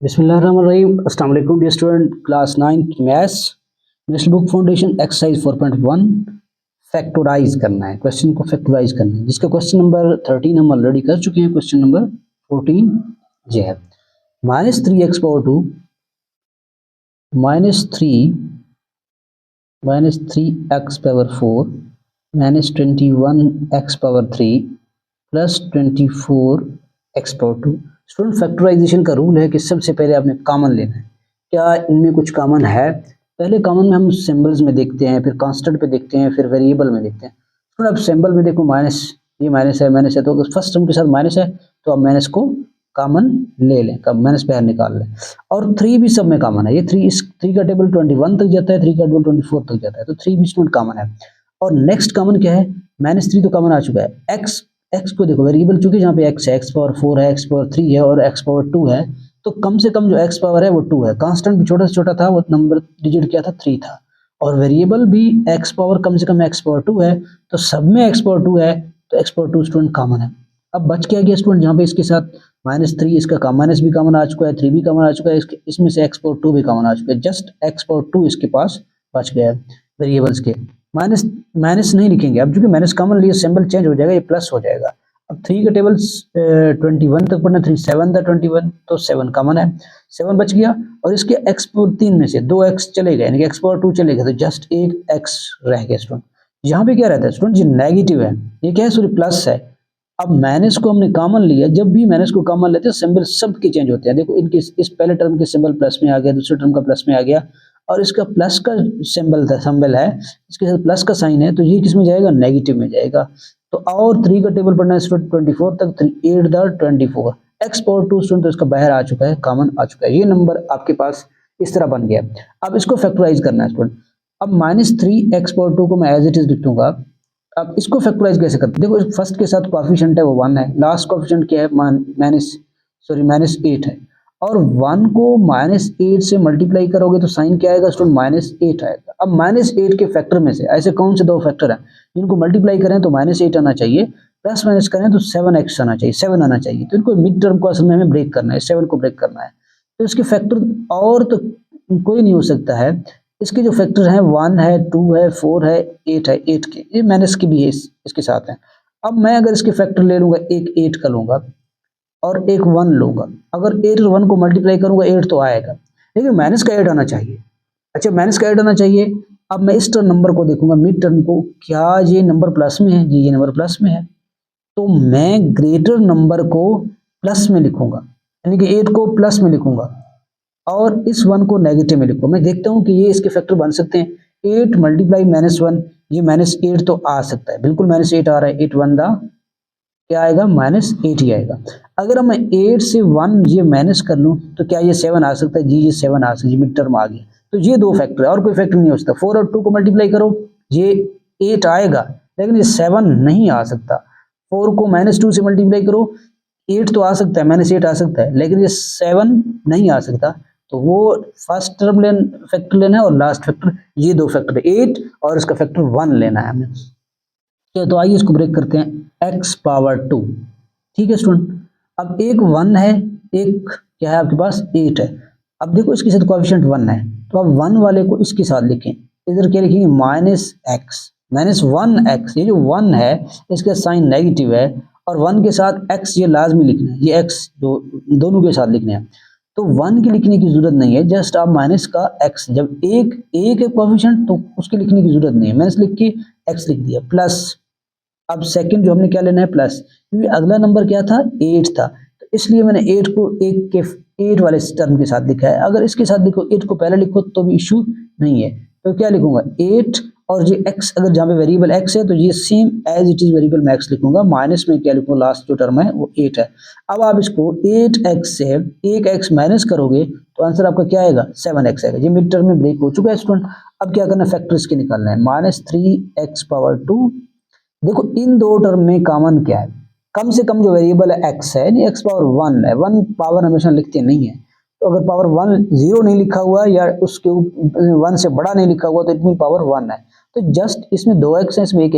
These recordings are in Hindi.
बिस्मिल्लाहिर्रहमानिर्रहीम। अस्सलाम वालेकुम dear student, class 9 maths national book foundation exercise 4.1 factorise करना है। क्वेश्चन को फैक्टराइज करना है, जिसका क्वेश्चन नंबर 13 हम ऑलरेडी कर चुके हैं। क्वेश्चन नंबर 14 ये है -3x/2 -3x/4 -21x/3 plus 24x/2। Student factorisation का रूल है कि सबसे पहले आपने कॉमन लेना है। क्या इनमें कुछ कॉमन है? पहले कॉमन में हम सिंबल्स में देखते हैं, फिर कांस्टेंट पे देखते हैं, फिर वेरिएबल में देखते हैं। स्टूडेंट अब सिंबल में देखो माइनस, ये माइनस है, तो अगर फर्स्ट टर्म के साथ माइनस है तो आप माइनस को कॉमन ले लें, माइनस बाहर निकाल लें। और 3 भी सब में कॉमन है। ये 3 इस 3 का टेबल 21 तक जाता है, 3 का टेबल 24 तक जाता है, तो 3 भी स्टूडेंट कॉमन है। और नेक्स्ट कॉमन क्या है? -3 तो कॉमन आ चुका है। एक्स को देखो, वेरिएबल चूंकि जहाँ पे एक्स है, x⁴ है, x⁴ है और x⁴ है, तो कम से कम जो x पावर है वो 2 है। कांस्टेंट भी छोटा से छोटा था, वो नंबर डिजिट क्या था? 3 था। और वेरिएबल भी x पावर कम से कम x⁴ है, तो सब में x⁴ है, तो x⁴ स्टूडेंट कॉमन है। अब बच क्या गया स्टूडेंट? जहाँ पे इसके साथ -3 इसका माइनस भी कॉमन आ चुका है, 3 भी कॉमन आ चुका है, इसमें से x⁴ भी कॉमन आ चुका है। जस्ट x⁴ इसके पास बच गया है वेरिएबल्स के। माइनस माइनस नहीं लिखेंगे अब, क्योंकि माइनस कॉमन लिए सिंबल चेंज हो जाएगा, ये प्लस हो जाएगा। अब 3 का टेबल 21 तक पढ़ना, 3 7 था 21, तो 7 कॉमन है, 7 बच गया। और इसके x⁴ में से 2x चले गए, यानी कि x⁴ चले गए, तो जस्ट एक x रह गया स्टूडेंट। यहाँ पे क्या रहता है स्टूडेंट? ये नेगेटिव है, ये क्या है? सॉरी प्लस है। अब माइनस को हमने कॉमन लिया, जब भी माइनस को कॉमन लेते हैं सिंबल सबके चेंज होते हैं। देखो इनके इस पहले टर्म के सिंबल प्लस में आ गया, दूसरे टर्म का प्लस में आ गया, और इसका प्लस का सिंबल है, इसके साथ प्लस का साइन है, तो ये किस में जाएगा? नेगेटिव में जाएगा। तो और 3 का टेबल पढ़ना है स्टूडेंट 24 तक, 3 8 द 24, x⁴ स्टूडेंट तो इसका बाहर आ चुका है, कॉमन आ चुका है। ये नंबर आपके पास इस तरह बन गया। अब इसको फैक्टराइज करना है स्टूडेंट। अब -3x⁴ को मैं एज इट इज लिख दूंगा। अब इसको फैक्टराइज कैसे करते हैं? देखो फर्स्ट के साथ कोएफिशिएंट है वो 1 है, लास्ट कोएफिशिएंट क्या है? -8 है, और 1 को -8 से मल्टीप्लाई करोगे तो साइन क्या आएगा स्टूडेंट? -8 आएगा। अब -8 के फैक्टर में से ऐसे कौन से दो फैक्टर हैं जिनको मल्टीप्लाई करें तो -8 आना चाहिए, प्लस माइनस करें तो 7x आना चाहिए, 7 आना चाहिए। तो इनको मिड टर्म को असल में हमें ब्रेक करना है, 7 को ब्रेक करना है। तो इसके फैक्टर और तो कोई नहीं हो सकता है। इसके जो फैक्टर हैं 1 है, 2 है, 4 है, 8 है, 8 के ये माइनस की भी है इसके साथ है। अब मैं अगर इसके फैक्टर ले लूंगा, एक 8 का लूंगा और एक 1 लूंगा, अगर 8 और 1 को मल्टीप्लाई करूंगा 8 तो आएगा, लेकिन माइनस का 8 आना चाहिए। अच्छा माइनस का 8 आना चाहिए। अब मैं इस टर्म नंबर को देखूंगा, मिड टर्म को, क्या ये नंबर प्लस में है? जी ये नंबर प्लस में है, तो मैं ग्रेटर नंबर को प्लस में लिखूंगा, यानी कि 8 को प्लस में लिखूंगा और इस 1 को नेगेटिव में लिखूंगा। मैं देखता हूं कि ये इसके फैक्टर बन सकते हैं। 8 मल्टीप्लाई -1, ये -8 तो आ सकता है, बिल्कुल -8 आ रहा है। 8 1 दा क्या आएगा? -8 ही आएगा। अगर मैं 8 से 1 ये माइनस कर लूं तो क्या ये 7 आ सकता है? जी ये 7 आ सकता है, मिड टर्म आ गया। तो ये दो फैक्टर है और कोई फैक्टर नहीं हो सकता। 4 और 2 को मल्टीप्लाई करो, ये 8 आएगा, लेकिन ये 7 नहीं आ सकता। 4 को -2 से मल्टीप्लाई करो, 8 तो आ सकता है, -8 आ सकता है, लेकिन ये 7 नहीं आ सकता। तो वो फर्स्ट टर्म फैक्टर लेना है और लास्ट फैक्टर, ये दो फैक्टर 8 और इसका फैक्टर 1 लेना है हमें। तो आइए इसको ब्रेक करते हैं। x⁴ ठीक है स्टूडेंट। अब एक 1 है, एक क्या है आपके पास? 8 है। अब देखो इसके साथ कोएफिशिएंट 1 है, तो अब 1 वाले को इसके साथ लिखें। इधर क्या लिखेंगे? -1x, ये जो 1 है इसका साइन नेगेटिव है, और 1 के साथ x ये लाजमी लिखना है, ये x दोनों के साथ लिखने हैं। तो 1 की लिखने की जरूरत नहीं है, जस्ट आप माइनस का x, जब एक है कोएफिशिएंट तो उसके लिखने की जरूरत नहीं है, माइनस लिख के x लिख दिया, प्लस। अब सेकंड जो हमने क्या लेना है? प्लस, क्योंकि अगला नंबर क्या था? 8 था, तो इसलिए मैंने 8 को 8 वाले टर्म के साथ लिखा है। अगर इसके साथ लिखो, 8 को पहले लिखो तो भी इशू नहीं है। तो क्या लिखूंगा? 8 और ये x, अगर जहाँ पे वेरिएबल x है तो ये same as it is variable में x लिखूंगा, माइनस में क्या लिखूंगा? लास्ट जो टर्म है वो 8 है। अब आप इसको 8x से एक x माइनस करोगे तो आंसर आपका क्या आएगा? 7x आएगा। ये मिड टर्म में ब्रेक हो चुका है स्टूडेंट। अब क्या करना है? फैक्टर इसके निकालना है। -3x⁴ देखो इन दो टर्म में कॉमन क्या है? कम से कम जो वेरिएबल है x है, यानी x⁴ है। 1 पावर हमेशा लिखते नहीं है, तो अगर पावर 1 0 नहीं लिखा हुआ या उसके 1 से बड़ा नहीं लिखा हुआ तो इट मीन पावर 1 है। तो जस्ट इसमें 2x है, इसमें एक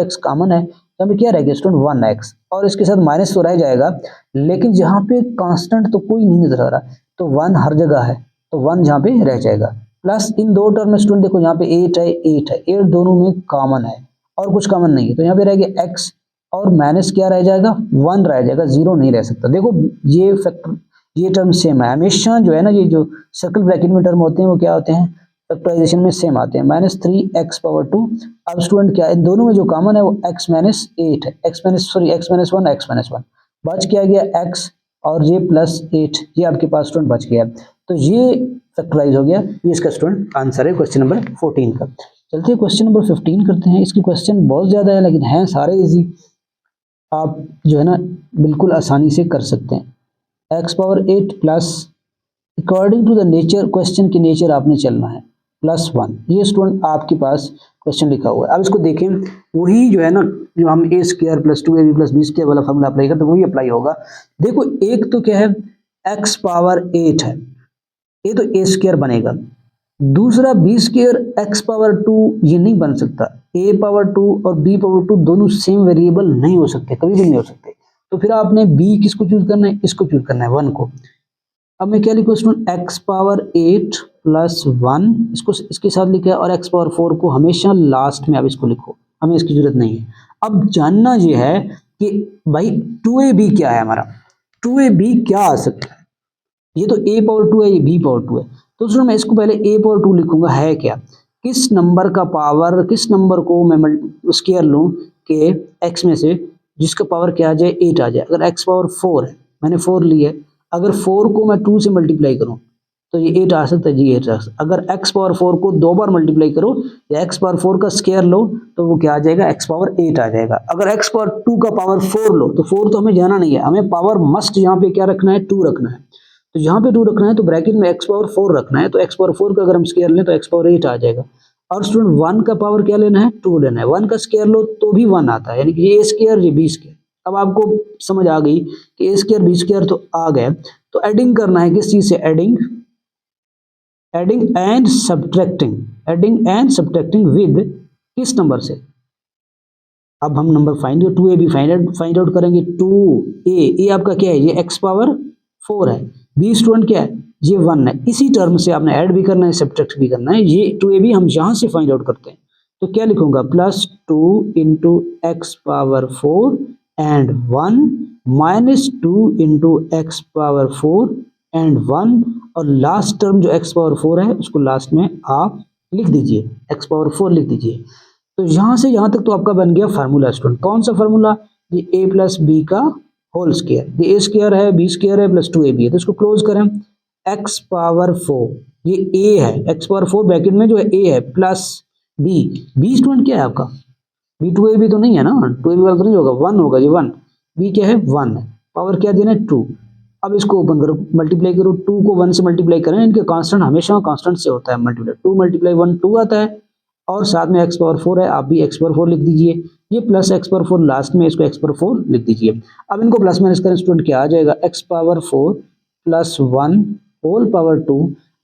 x कॉमन है, तो हमें क्या रहेगा स्टूडेंट 1x, और इसके साथ माइनस तो रह जाएगा, लेकिन जहाँ पे कांस्टेंट तो कोई नहीं नजर आ रहा, तो 1 हर जगह है, तो 1 जहाँ पे रह जाएगा। प्लस इन दो टर्म में स्टूडेंट देखो यहाँ पे 8 है, 8 है, 8 दोनों में कॉमन है और कुछ कॉमन नहीं है, तो यहाँ पे रह गया x और माइनस क्या रह जाएगा 1 रह जाएगा, 0 नहीं रह सकता। देखो ये फैक्टर, ये टर्म सेम है हमेशा, जो है ना ये जो सर्कल ब्रैकेट में टर्म होते हैं वो क्या होते हैं फैक्टराइजेशन में सेम आते हैं, -3x⁴। अब स्टूडेंट क्या इन दोनों में जो कॉमन है वो x माइनस 8 है, x माइनस 1 बच क्या गया x, और ये +8 ये आपके पास स्टूडेंट बच गया, तो ये फैक्टराइज हो गया। ये इसका स्टूडेंट आंसर है क्वेश्चन नंबर 14 का। चलते क्वेश्चन नंबर 15 करते हैं। इसकी क्वेश्चन बहुत ज़्यादा है लेकिन हैं सारे इजी, आप जो है ना बिल्कुल आसानी से कर सकते हैं। x⁴ plus according to the nature, question की नेचर आपने चलना है, +1, ये स्टूडेंट आपके पास क्वेश्चन लिखा हुआ है। अब इसको देखें, वही जो है ना जो हम a² + 2ab + b² वाला फॉर्मूला अप्लाई करते हैं वही अप्लाई होगा। देखो एक तो क्या है x⁴ है, ये तो a² बनेगा, दूसरा b² x⁴2 ये नहीं बन सकता, a⁴2 और b⁴2 दोनों सेम वेरिएबल नहीं हो सकते, कभी भी नहीं हो सकते। तो फिर आपने b किसको चूज करना है, इसको चूज करना है 1 को। अब मैं क्या लिखूँ स्टूडेंट x⁴ + 1 इसको इसके साथ लिखा है, और x⁴ को हमेशा लास्ट में आप इसको लिखो, हमें इसकी जरूरत नहीं है। अब जानना ये है कि भाई 2ab क्या है हमारा, 2ab क्या आ सकता है, ये तो a⁴2 है, ये b⁴2 है, तो स्टूडेंट मैं इसको पहले a⁴2 लिखूंगा, है क्या, किस नंबर का पावर, किस नंबर को मैं स्क्वायर लूँ कि x में से जिसका पावर क्या आ जाए 8 आ जाए। अगर x⁴ है, मैंने 4 लिया है, अगर 4 को मैं 2 से मल्टीप्लाई करूं तो ये 8 आ सकता है जी, 8 आ सकता है। अगर x⁴ को 2 बार मल्टीप्लाई करो या x⁴ का स्क्वायर लो तो वो क्या आ जाएगा x⁴8 आ जाएगा। अगर x⁴2 का पावर 4 लो तो 4 तो हमें जाना नहीं है, हमें पावर मस्ट यहाँ पे क्या रखना है 2 रखना है, तो यहाँ पे 2 रखना है तो ब्रैकेट में x⁴ रखना है, तो x⁴ का अगर हम स्क्वायर लें तो x⁴8 आ जाएगा। और स्टूडेंट 1 का पावर क्या लेना है 2 लेना है, 1 का स्क्वायर लो तो भी 1 आता है, यानी कि ये a² ये b²। अब आपको समझ आ गई कि a² b² तो आ गए, तो एडिंग करना है किस चीज से, एडिंग एंड सब्ट्रैक्टिंग विद किस नंबर से। अब हम number find 2ab find out करेंगे। 2a आपका क्या है, ये x⁴ है, b स्टूडेंट क्या है ये 1 है, इसी टर्म से आपने ऐड भी करना है सब्ट्रैक्ट भी करना है। ये 2ab हम यहां से फाइंड आउट करते हैं, तो क्या लिखूंगा +2 × x⁴ एंड 1 -2 × x⁴ एंड 1, और लास्ट टर्म जो x⁴ है उसको लास्ट में आप लिख दीजिए, x⁴ लिख दीजिए। तो यहां से यहां तक तो आपका बन गया फार्मूला स्टूडेंट। कौन सा फार्मूला, ये a + b का होल स्क्वायर, ये a² है b² है + 2ab है, तो इसको क्लोज करें। x⁴ ये a है, x⁴ ब्रैकेट में जो है a है, प्लस b स्टूडेंट क्या है आपका, b 2ab तो नहीं है ना, 2ab वाला तो नहीं होगा, 1 होगा, ये 1, b क्या है 1 है, पावर क्या देना है 2। अब इसको ओपन करो, मल्टीप्लाई करो, 2 को 1 से मल्टीप्लाई करें, इनके कांस्टेंट हमेशा कांस्टेंट से होता है मल्टीप्लाई, 2 × 1 2 आता है, और साथ में x⁴ है, आप भी x⁴ लिख दीजिए, ये प्लस x⁴ लास्ट में, इसको x⁴ लिख दीजिए। अब इनको प्लस माइनस करें स्टूडेंट क्या आ जाएगा, x⁴ + 1 होल पावर 2।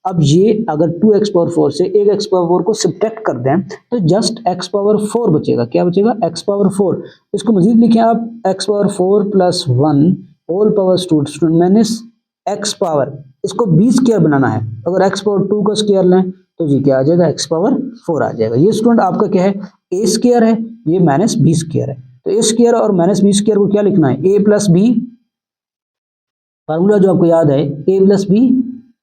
अब ये अगर 2x⁴ से एक x⁴ को सब्ट्रैक्ट कर दें तो जस्ट x⁴ बचेगा, क्या बचेगा x⁴। इसको मजीद लिखें आप x⁴ + 1 whole power student minus x⁴, इसको b² बनाना है, अगर x⁴2 का स्क्वायर लें तो जी क्या आ जाएगा x⁴ आ जाएगा। ये स्टूडेंट आपका क्या है a² है, ये -b² है, तो a² और -b² को क्या लिखना है a + b, फार्मूला जो आपको याद है a + b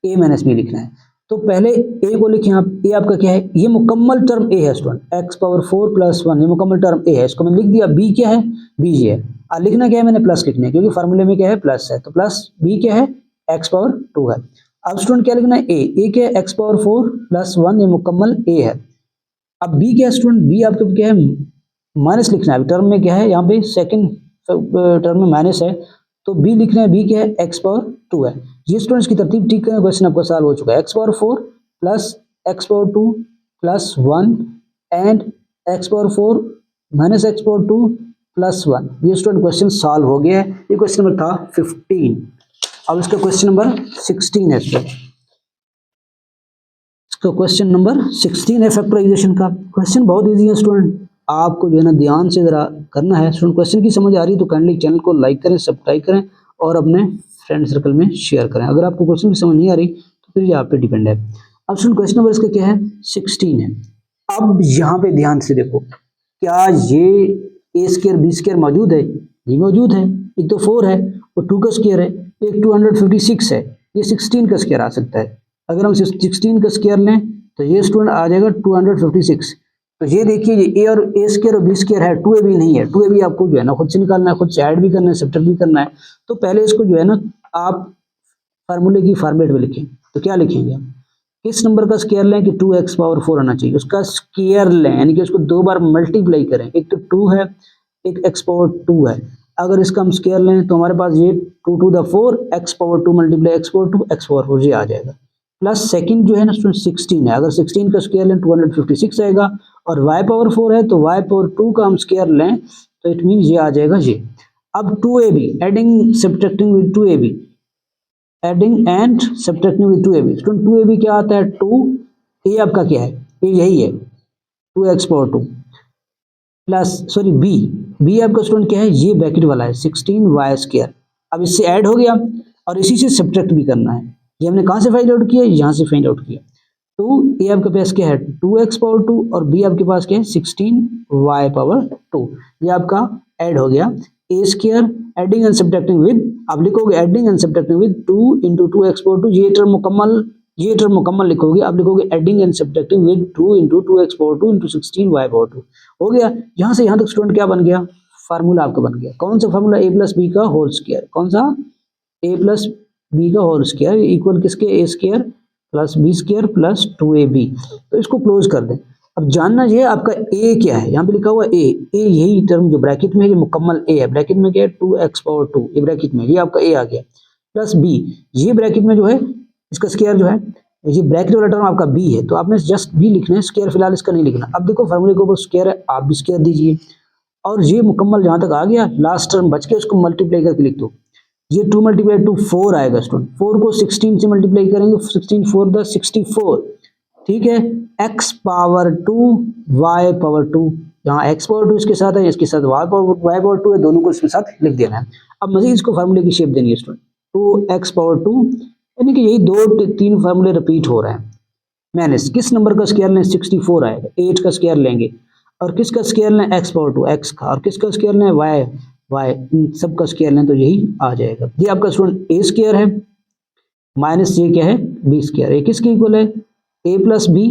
a - b लिखना है। तो पहले a को लिखें आप, a आपका क्या है, ये मुकम्मल टर्म a है स्टूडेंट, x⁴ + 1 ये मुकम्मल टर्म a है, इसको मैंने लिख दिया। b क्या है, b ये है, लिखना क्या है मैंने प्लस लिखना है, क्योंकि फार्मूले में क्या है प्लस है, तो प्लस b क्या है x⁴2 है। अब स्टूडेंट क्या लिखना है a क्या है x⁴ + 1 ये मुकम्मल a है। अब b क्या है स्टूडेंट, b आपका क्या है माइनस लिखना है, टर्म में क्या है यहाँ पे सेकंड टर्म में माइनस है, तो b लिखना है, b क्या है x⁴2 है। ये स्टूडेंट्स की तरतीब ठीक करें, क्वेश्चन आपका सॉल्व हो चुका है। x⁴ + x⁴2 + 1 and x⁴ -x⁴2 + 1, ये स्टूडेंट क्वेश्चन सॉल्व हो गया है। ये क्वेश्चन नंबर था 15। अब इसका क्वेश्चन नंबर 16 है स्टूडेंट, इसका क्वेश्चन नंबर 16 है फैक्टराइजेशन का। क्वेश्चन बहुत ईजी है स्टूडेंट, आपको जो है ना ध्यान से ज़रा करना है। स्टूडेंट क्वेश्चन की समझ आ रही है तो काइंडली चैनल को लाइक करें, सब्सक्राइब करें और अपने फ्रेंड सर्कल में शेयर करें। अगर आपको क्वेश्चन की समझ नहीं आ रही तो फिर ये आप पे डिपेंड है। अब स्टूडेंट क्वेश्चन नंबर इसका क्या है, 16 है। अब यहाँ पे ध्यान से देखो, क्या ये ए स्क्वायर बी स्क्वायर मौजूद है? ये मौजूद है। एक तो 4 है और 2 का स्क्वायर है, एक 256 है, ये 16 का स्क्वायर आ सकता है। अगर हम 16 का स्क्वायर लें तो ये स्टूडेंट आ जाएगा 256। तो ये देखिए, ये ए और ए स्क्वायर और बी स्क्वायर है, 2ab नहीं है। 2ab आपको जो है ना खुद से निकालना है, खुद से ऐड भी करना है, सब्ट्रैक्ट भी करना है। तो पहले इसको जो है ना आप फार्मूले की फॉर्मेट में लिखें। तो क्या लिखेंगे हम, किस नंबर का स्क्वायर लें कि 2x पावर 4 आना चाहिए, उसका स्क्वायर लें, यानी कि उसको 2 बार मल्टीप्लाई करें। एक तो 2 है, एक x पावर 2 है। अगर इसका हम स्क्वायर लें तो हमारे पास ये 2 to the 4 x power 2 multiply x power 2 x power 4 ये आ जाएगा। प्लस सेकंड जो है ना 16 है, अगर 16 का स्क्वायर लें 256 आएगा। और y पावर 4 है तो y पावर 2 का हम स्क्वायर लें तो इट मीन ये आ जाएगा ये। अब 2ab adding subtracting with 2ab, adding and subtracting with 2ab। Student 2ab क्या आता है, 2 a आपका क्या है, ये यही है 2x power 2 plus sorry b आपका स्टूडेंट क्या है, ये ब्रैकेट वाला है 16y स्क्वायर। अब इससे ऐड हो गया और इसी से सब्ट्रैक्ट भी करना है। ये हमने कहाँ से फाइंड आउट किया, यहाँ से फाइंड आउट किया। तो a आपके पास क्या है 2x पावर 2 और b आपके पास क्या है 16y पावर 2। ये आपका ऐड हो गया। A square adding and subtracting with, आप लिखोगे adding and subtracting with 2 into 2x power 2, ये टर्म मुकम्मल लिखोगे। आप लिखोगे adding and subtracting with 2 into 2x power 2 into 16y power 2। हो गया। यहाँ से यहाँ तक स्टूडेंट क्या बन गया, फार्मूला आपका बन गया। कौन सा फार्मूला, a प्लस बी का होल स्क्वायर। कौन सा, a प्लस बी का होल स्क्वायर इक्वल किसके, a square plus B square plus 2ab। तो इसको क्लोज कर दें। अब जानना ये आपका a क्या है, यहाँ पे लिखा हुआ a यही टर्म जो ब्रैकेट में है, ये मुकम्मल a है। ब्रैकेट में क्या है 2x पावर 2, ये ब्रैकेट में, ये आपका a आ गया। प्लस b, ये ब्रैकेट में जो है इसका स्क्वायर जो है, ये ब्रैकेट वाला टर्म आपका b है, तो आपने जस्ट b लिखना है, स्क्वायर फिलहाल इसका नहीं लिखना। अब देखो फार्मूले के ऊपर स्क्वायर है, आप भी स्क्वायर दीजिए। और ये मुकम्मल जहाँ तक आ गया, लास्ट टर्म बच के उसको मल्टीप्लाई करके लिख दो। ये 2 मल्टीप्लाई 2 4 आएगा स्टूडेंट। 4 को 16 से मल्टीप्लाई करेंगे, 16 4 द 64, ठीक है। x पावर 2 y पावर 2, यहाँ x पावर 2 इसके साथ है, इसके साथ y पावर 2 है, दोनों को इसके साथ लिख देना है। अब मजीद इसको फार्मूले की शेप देनी है स्टूडेंट, 2x पावर 2, यानी कि यही 2-3 फार्मूले रिपीट हो रहे हैं। माइनस किस नंबर का स्क्वायर लें, 64 आएगा, 8 का स्क्वायर लेंगे। और किसका स्क्वायर लें, x पावर 2 x का, और किसका स्क्वायर लें y, इन सब का स्क्वायर लें तो यही आ जाएगा। ये आपका स्टूडेंट a स्क्वायर है माइनस ये क्या है b स्क्वायर। ये किसके इक्वल है, a plus B,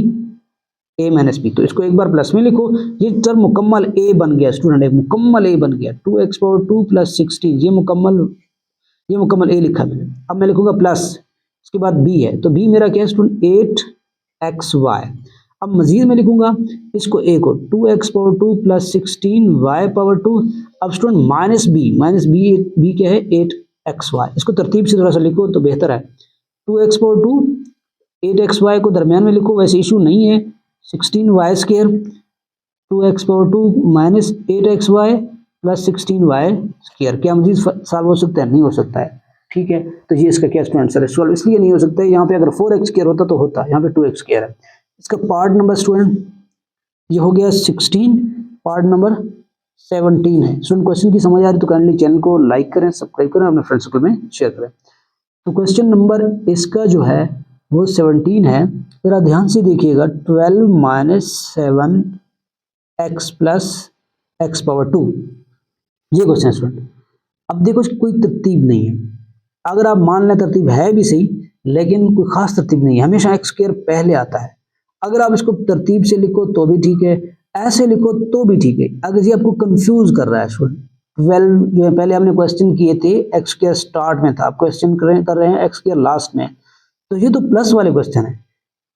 a minus B. तो इसको एक बार प्लस में लिखो, ये टर्म मुकम्मल a बन गया स्टूडेंट, एक मुकम्मल a बन गया। 2x पावर 2 प्लस 16, ये मुकम्मल a लिखा मैंने। अब मैं लिखूंगा प्लस, इसके बाद b है, तो b मेरा क्या है स्टूडेंट 8xy। अब मजीद में लिखूंगा इसको a को 2x power 2 plus 16y power 2। अब स्टूडेंट माइनस b क्या है 8xy। इसको तरतीब से थोड़ा सा लिखो तो बेहतर है। 2x पावर 2 8xy को दरमियान में लिखो, वैसे इशू नहीं है। 16y square 2x power 2 minus 8xy plus 16y square. क्या मजीद सॉल्व हो सकता है, नहीं हो सकता है, ठीक है। तो ये इसका क्या स्टूडेंट आंसर है, सॉल्व इसलिए नहीं हो सकता है, यहाँ पे अगर 4x स्क्वायर होता तो होता, यहाँ पे 2x स्क्वायर है। इसका पार्ट नंबर स्टूडेंट ये हो गया 16, पार्ट नंबर 17 है। स्टूडेंट क्वेश्चन की समझ आ रही तो काइंडली चैनल को लाइक करें, सब्सक्राइब करें, अपने फ्रेंड सर्कल में शेयर करें। तो क्वेश्चन नंबर इसका जो है वो 17 है। जरा ध्यान से देखिएगा, 12 minus 7x plus x power 2, ये क्वेश्चन है स्टूडेंट। अब देखो कोई तरतीब नहीं है, अगर आप मान लें तरतीब है भी सही, लेकिन कोई खास तरतीब नहीं है, हमेशा एक्स स्क्वायर पहले आता है। अगर आप इसको तरतीब से लिखो तो भी ठीक है, ऐसे लिखो तो भी ठीक है। अगर ये आपको कंफ्यूज कर रहा है स्टूडेंट, 12 जो है पहले हमने क्वेश्चन किए थे एक्स स्क्वायर स्टार्ट में था, आप क्वेश्चन कर रहे हैं एक्स स्क्वायर लास्ट में, तो ये तो प्लस वाले क्वेश्चन है,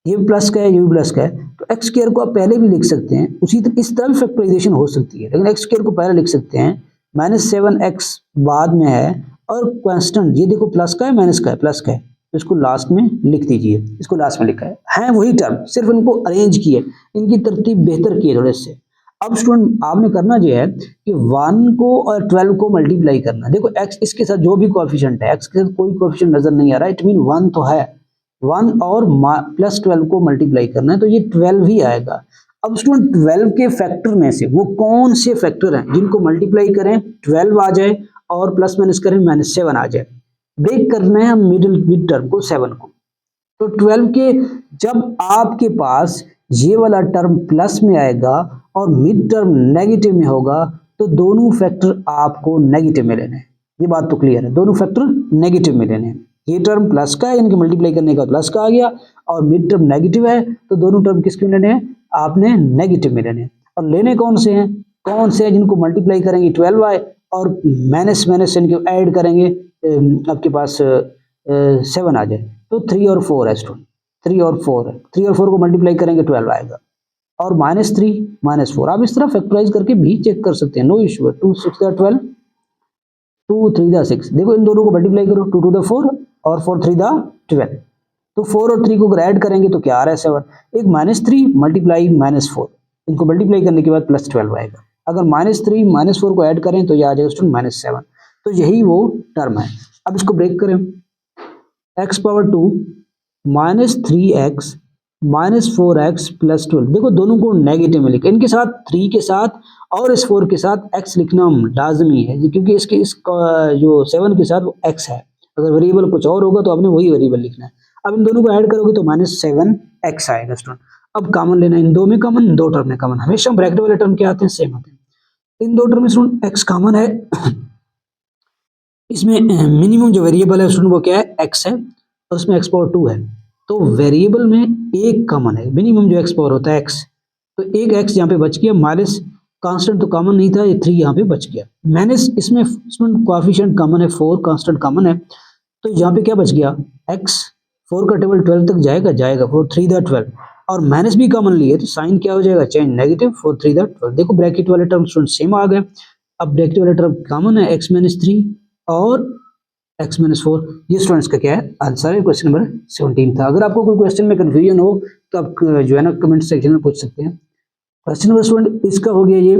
ये भी प्लस का है, ये भी प्लस का है। तो एक्स स्क्वायर को आप पहले भी लिख सकते हैं, उसी तरह इस तरह फैक्टराइजेशन हो सकती है, लेकिन एक्स स्क्वायर को पहले लिख सकते हैं, -7x बाद में है, और कांस्टेंट ये देखो प्लस का है माइनस का है, प्लस का है, तो इसको लास्ट में लिख दीजिए। इसको लास्ट में लिखा है वही टर्म, सिर्फ इनको अरेंज किए, इनकी तरतीब बेहतर की है थोड़े से। अब स्टूडेंट आपने करना जो है कि 1 को और 12 को मल्टीप्लाई करना। देखो x इसके साथ जो भी कोएफिशिएंट है, x के साथ कोई कोएफिशिएंट नजर नहीं आ रहा है, इट मीन 1 तो है, 1 और प्लस 12 को मल्टीप्लाई करना है, तो ये 12 ही आएगा। अब स्टूडेंट 12 के फैक्टर में से वो कौन से फैक्टर हैं जिनको मल्टीप्लाई करें 12 आ जाए और प्लस माइनस करें -7 आ जाए। ब्रेक करना है हम मिड टर्म को 7 को। तो 12 के जब आपके पास ये वाला टर्म प्लस में आएगा और मिड टर्म नेगेटिव में होगा तो दोनों फैक्टर आपको नेगेटिव में लेने हैं। ये बात तो क्लियर है, दोनों फैक्टर नेगेटिव में लेने हैं। ये टर्म प्लस का है, इनके मल्टीप्लाई करने का प्लस का आ गया, और मिड टर्म नेगेटिव है तो दोनों टर्म किसके लेने हैं, आपने नेगेटिव में लेने हैं। और लेने कौन से हैं जिनको मल्टीप्लाई करेंगे 12 आए और माइनस माइनस इनके ऐड करेंगे आपके पास 7 आ जाए। तो 3 और 4 है स्टूडेंट, 3 और 4 है, 3 और 4 को मल्टीप्लाई करेंगे 12 आएगा, और -3 -4 आप इस तरह फैक्टराइज करके भी चेक कर सकते हैं, नो इशू है। 2 6 12, 2 3 6, देखो इन दोनों को मल्टीप्लाई करो, 2 2 4 और 4 3 12, तो 4 और 3 को अगर ऐड करेंगे तो क्या आ रहा है 7। एक -3 मल्टीप्लाई -4, इनको मल्टीप्लाई करने के बाद +12 आएगा। अगर -3 -4 को ऐड करें तो ये आ जाएगा स्टूडेंट -7। तो यही वो टर्म है। अब इसको ब्रेक करें, x⁻2 -3x -4x +12, देखो दोनों को नेगेटिव में लिखा, इनके साथ 3 के साथ और इस 4 के साथ x लिखना लाजमी है, क्योंकि इसके जो 7 के साथ वो x है। अगर वेरिएबल कुछ और होगा तो आपने वही वेरिएबल लिखना है। अब इन दोनों को ऐड करोगे तो -7x आएगा स्टूडेंट। अब कॉमन लेना है, इन दो में कॉमन, इन दो टर्म में कॉमन, हमेशा ब्रैकेट वाले टर्म क्या आते हैं, सेम आते हैं। इन दो टर्म में स्टूडेंट x कॉमन है, इसमें मिनिमम जो वेरिएबल है स्टूडेंट वो क्या है, x है, और उसमें x⁻2 है। तो वेरिएबल में एक कॉमन है, मिनिमम जो x पावर होता है x, तो एक x यहाँ पे बच गया, माइनस कांस्टेंट तो कॉमन नहीं था, ये 3 यहाँ पे बच गया, माइनस इसमें स्टूडेंट कोएफिशिएंट कॉमन है 4, कांस्टेंट कॉमन है, तो यहाँ पे क्या बच गया x, 4 का टेबल 12 तक जाएगा 4 3 12, और माइनस भी कॉमन लिए तो साइन क्या हो जाएगा, चेंज नेगेटिव, 4 3 12। देखो ब्रैकेट वाले टर्म स्टूडेंट सेम आ गए। अब ब्रैकेट वाले टर्म कॉमन है x-3 और x-4, ये स्टूडेंट्स का क्या है आंसर है, क्वेश्चन नंबर 17 था। अगर आपको कोई क्वेश्चन में कंफ्यूजन हो तो आप जो है ना कमेंट सेक्शन में पूछ सकते हैं। क्वेश्चन नंबर स्टूडेंट इसका हो गया ये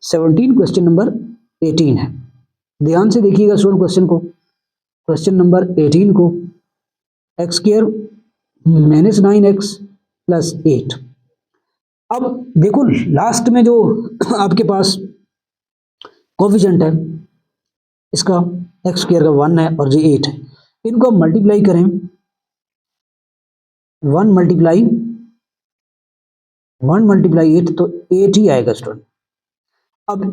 17, क्वेश्चन नंबर 18 है। ध्यान से देखिएगा स्टूडेंट क्वेश्चन को, क्वेश्चन नंबर 18 को, x² -9x + 8। अब देखो लास्ट में जो आपके पास कोएफिशिएंट है इसका x² का 1 है और ये 8 है, इनको हम मल्टीप्लाई करें, 1 मल्टीप्लाई 8 तो 8 ही आएगा स्टूडेंट। अब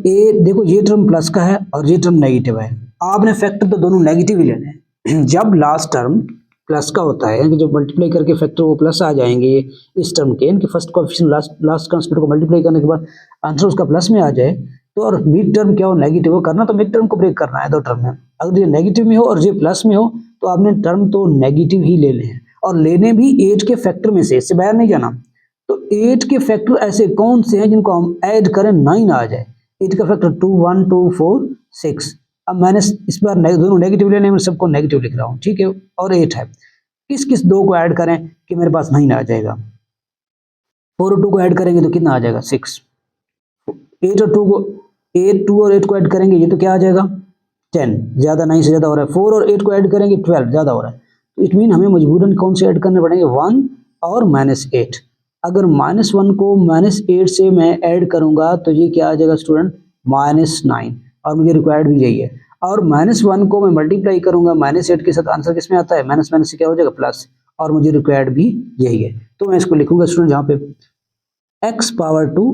देखो ये टर्म प्लस का है और ये टर्म नेगेटिव है, आपने फैक्टर तो दोनों नेगेटिव ही लेने हैं। जब लास्ट टर्म प्लस का होता है, जो मल्टीप्लाई करके फैक्टर वो प्लस आ जाएंगे इस टर्म के, इनके फर्स्ट कोएफिशिएंट लास्ट कांस्टेंट को मल्टीप्लाई करने के बाद आंसर उसका प्लस में आ जाए, तो और मिड टर्म क्या हो, नेगेटिव हो, करना तो मिड टर्म को ब्रेक करना है दो टर्म में। अगर ये नेगेटिव में हो और ये प्लस में हो तो आपने टर्म तो नेगेटिव ही लेने हैं, और लेने भी 8 के फैक्टर में से, इससे बाहर नहीं जाना। तो 8 के फैक्टर ऐसे कौन से हैं जिनको हम ऐड करें 9 आ जाए। 8 का फैक्टर 2 1 2 4 6। अब मैंने इस बार दोनों नेगेटिव लेने में सबको नेगेटिव लिख रहा हूँ, ठीक है, और 8 है। किस किस दो को ऐड करें कि मेरे पास 9 आ जाएगा। 4 और 2 को ऐड करेंगे तो कितना आ जाएगा 6। 8 और 2 को 2 और 8 को ऐड करेंगे, ये तो क्या आ जाएगा 10, ज़्यादा 9 से ज़्यादा हो रहा है। 4 और 8 को ऐड करेंगे 12, ज़्यादा हो रहा है। तो इट मीन हमें मजबूरन कौन से ऐड करने पड़ेंगे, 1 और -8। अगर -1 को -8 से मैं ऐड करूंगा तो ये क्या आ जाएगा स्टूडेंट, -9, और मुझे रिक्वायर्ड भी यही है। और -1 को मैं मल्टीप्लाई करूंगा -8 के साथ, आंसर किस में आता है, माइनस माइनस से क्या हो जाएगा प्लस, और मुझे रिक्वायर्ड भी यही है। तो मैं इसको लिखूंगा स्टूडेंट यहाँ पे x⁻2।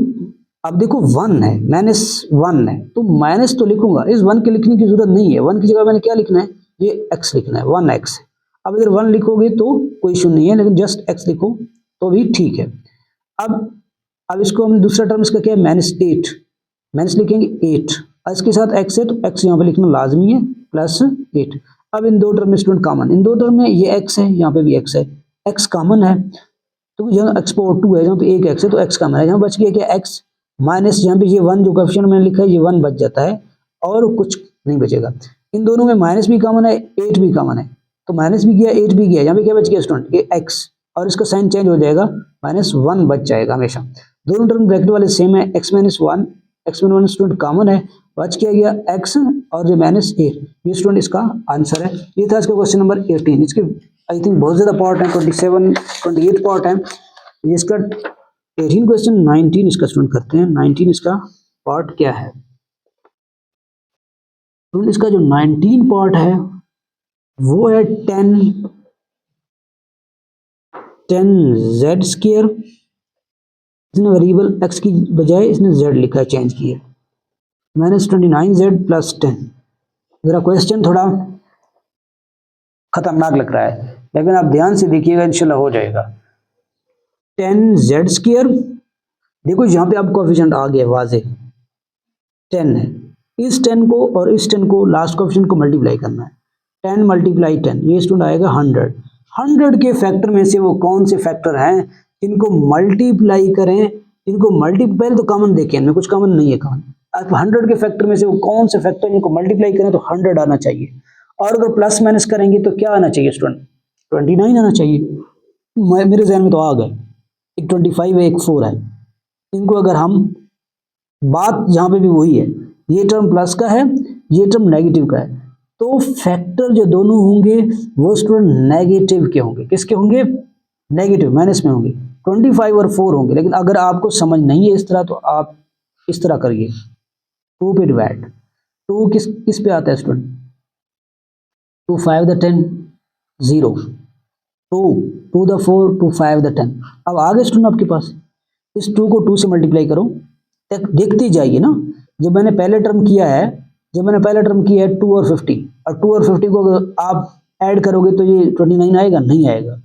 अब देखो 1 है, -1 है, तो माइनस तो लिखूंगा, इस 1 के लिखने की जरूरत नहीं है। 1 की जगह मैंने क्या लिखना है, ये x लिखना है, 1x। अब अगर 1 लिखोगे तो कोई इशू नहीं है, लेकिन जस्ट x लिखो तो भी ठीक है। अब इसको हम दूसरा टर्म इसका क्या है, -8, माइनस लिखेंगे 8, इसके साथ x है तो x यहाँ पे लिखना लाजमी है, +8। अब इन दो टर्म में स्टूडेंट कॉमन, इन दो टर्म में ये x है, यहाँ पे भी x है, x कॉमन है, तो यहाँ x⁻2 है, यहाँ पे एक x है तो x कॉमन है, यहाँ बच गया क्या x, माइनस यहाँ पे ये 1 जो कोएफिशिएंट मैंने लिखा है ये 1 बच जाता है और कुछ नहीं बचेगा। इन दोनों में माइनस भी कॉमन है, 8 भी कॉमन है, तो माइनस भी गया 8 भी गया, यहाँ पे क्या बच गया स्टूडेंट, ये x, और इसका साइन चेंज हो जाएगा, -1 बच जाएगा हमेशा। दोनों टर्म ब्रैकेट वाले सेम है, x-1, x-1 स्टूडेंट कॉमन है, बच क्या गया x और ये -8, ये स्टूडेंट इसका आंसर है। ये था इसका क्वेश्चन नंबर 18। इसके आई थिंक बहुत ज़्यादा पार्ट है, 27 28 पार्ट है इसका। 18 क्वेश्चन 19 इसका स्टूडेंट करते हैं। 19 इसका पार्ट क्या है स्टूडेंट? इसका जो 19 पार्ट है वो है 10 जेड स्क्वायर। इसने वेरिएबल एक्स की बजाय इसने जेड लिखा है, चेंज किया, -29z प्लस 10। जरा क्वेश्चन थोड़ा खतरनाक लग रहा है, लेकिन आप ध्यान से देखिएगा, इंशाल्लाह हो जाएगा। 10z स्क्वायर, देखो यहाँ पे आप कोएफिशिएंट आ गया वाजे 10 है, इस 10 को और इस 10 को लास्ट कोएफिशिएंट को मल्टीप्लाई करना है। 10 मल्टीप्लाई 10, ये स्टूडेंट आएगा 100। 100 के फैक्टर में से वो कौन से फैक्टर हैं जिनको मल्टीप्लाई करें, जिनको मल्टीप्लाई तो कॉमन देखें, इनमें कुछ कॉमन नहीं है कॉमन। आप 100 के फैक्टर में से वो कौन से फैक्टर जिनको मल्टीप्लाई करें तो 100 आना चाहिए, और अगर प्लस माइनस करेंगे तो क्या आना चाहिए स्टूडेंट? 29 आना चाहिए। मेरे जहन में तो आ गए, एक 25 है, एक 4 है। इनको अगर हम बात यहाँ पे भी वही है, ये टर्म प्लस का है, ये टर्म नेगेटिव का है, तो फैक्टर जो दोनों होंगे वो स्टूडेंट नेगेटिव के होंगे। किसके होंगे? नेगेटिव, माइनस में होंगे। 25 और 4 होंगे। लेकिन अगर आपको समझ नहीं है इस तरह, तो आप इस तरह करिए, 2 पे डिवाइड। 2 किस पे आता है स्टूडेंट? 2 5 the 10 0, 2 the 4, 2 5 the 10। अब आगे स्टूडेंट आपके पास इस 2 को 2 से मल्टीप्लाई करो, देखते जाइए ना। जब मैंने पहले टर्म किया है 2 और 50, और 2 और 50 को अगर आप ऐड करोगे तो ये 29 आएगा? नहीं आएगा।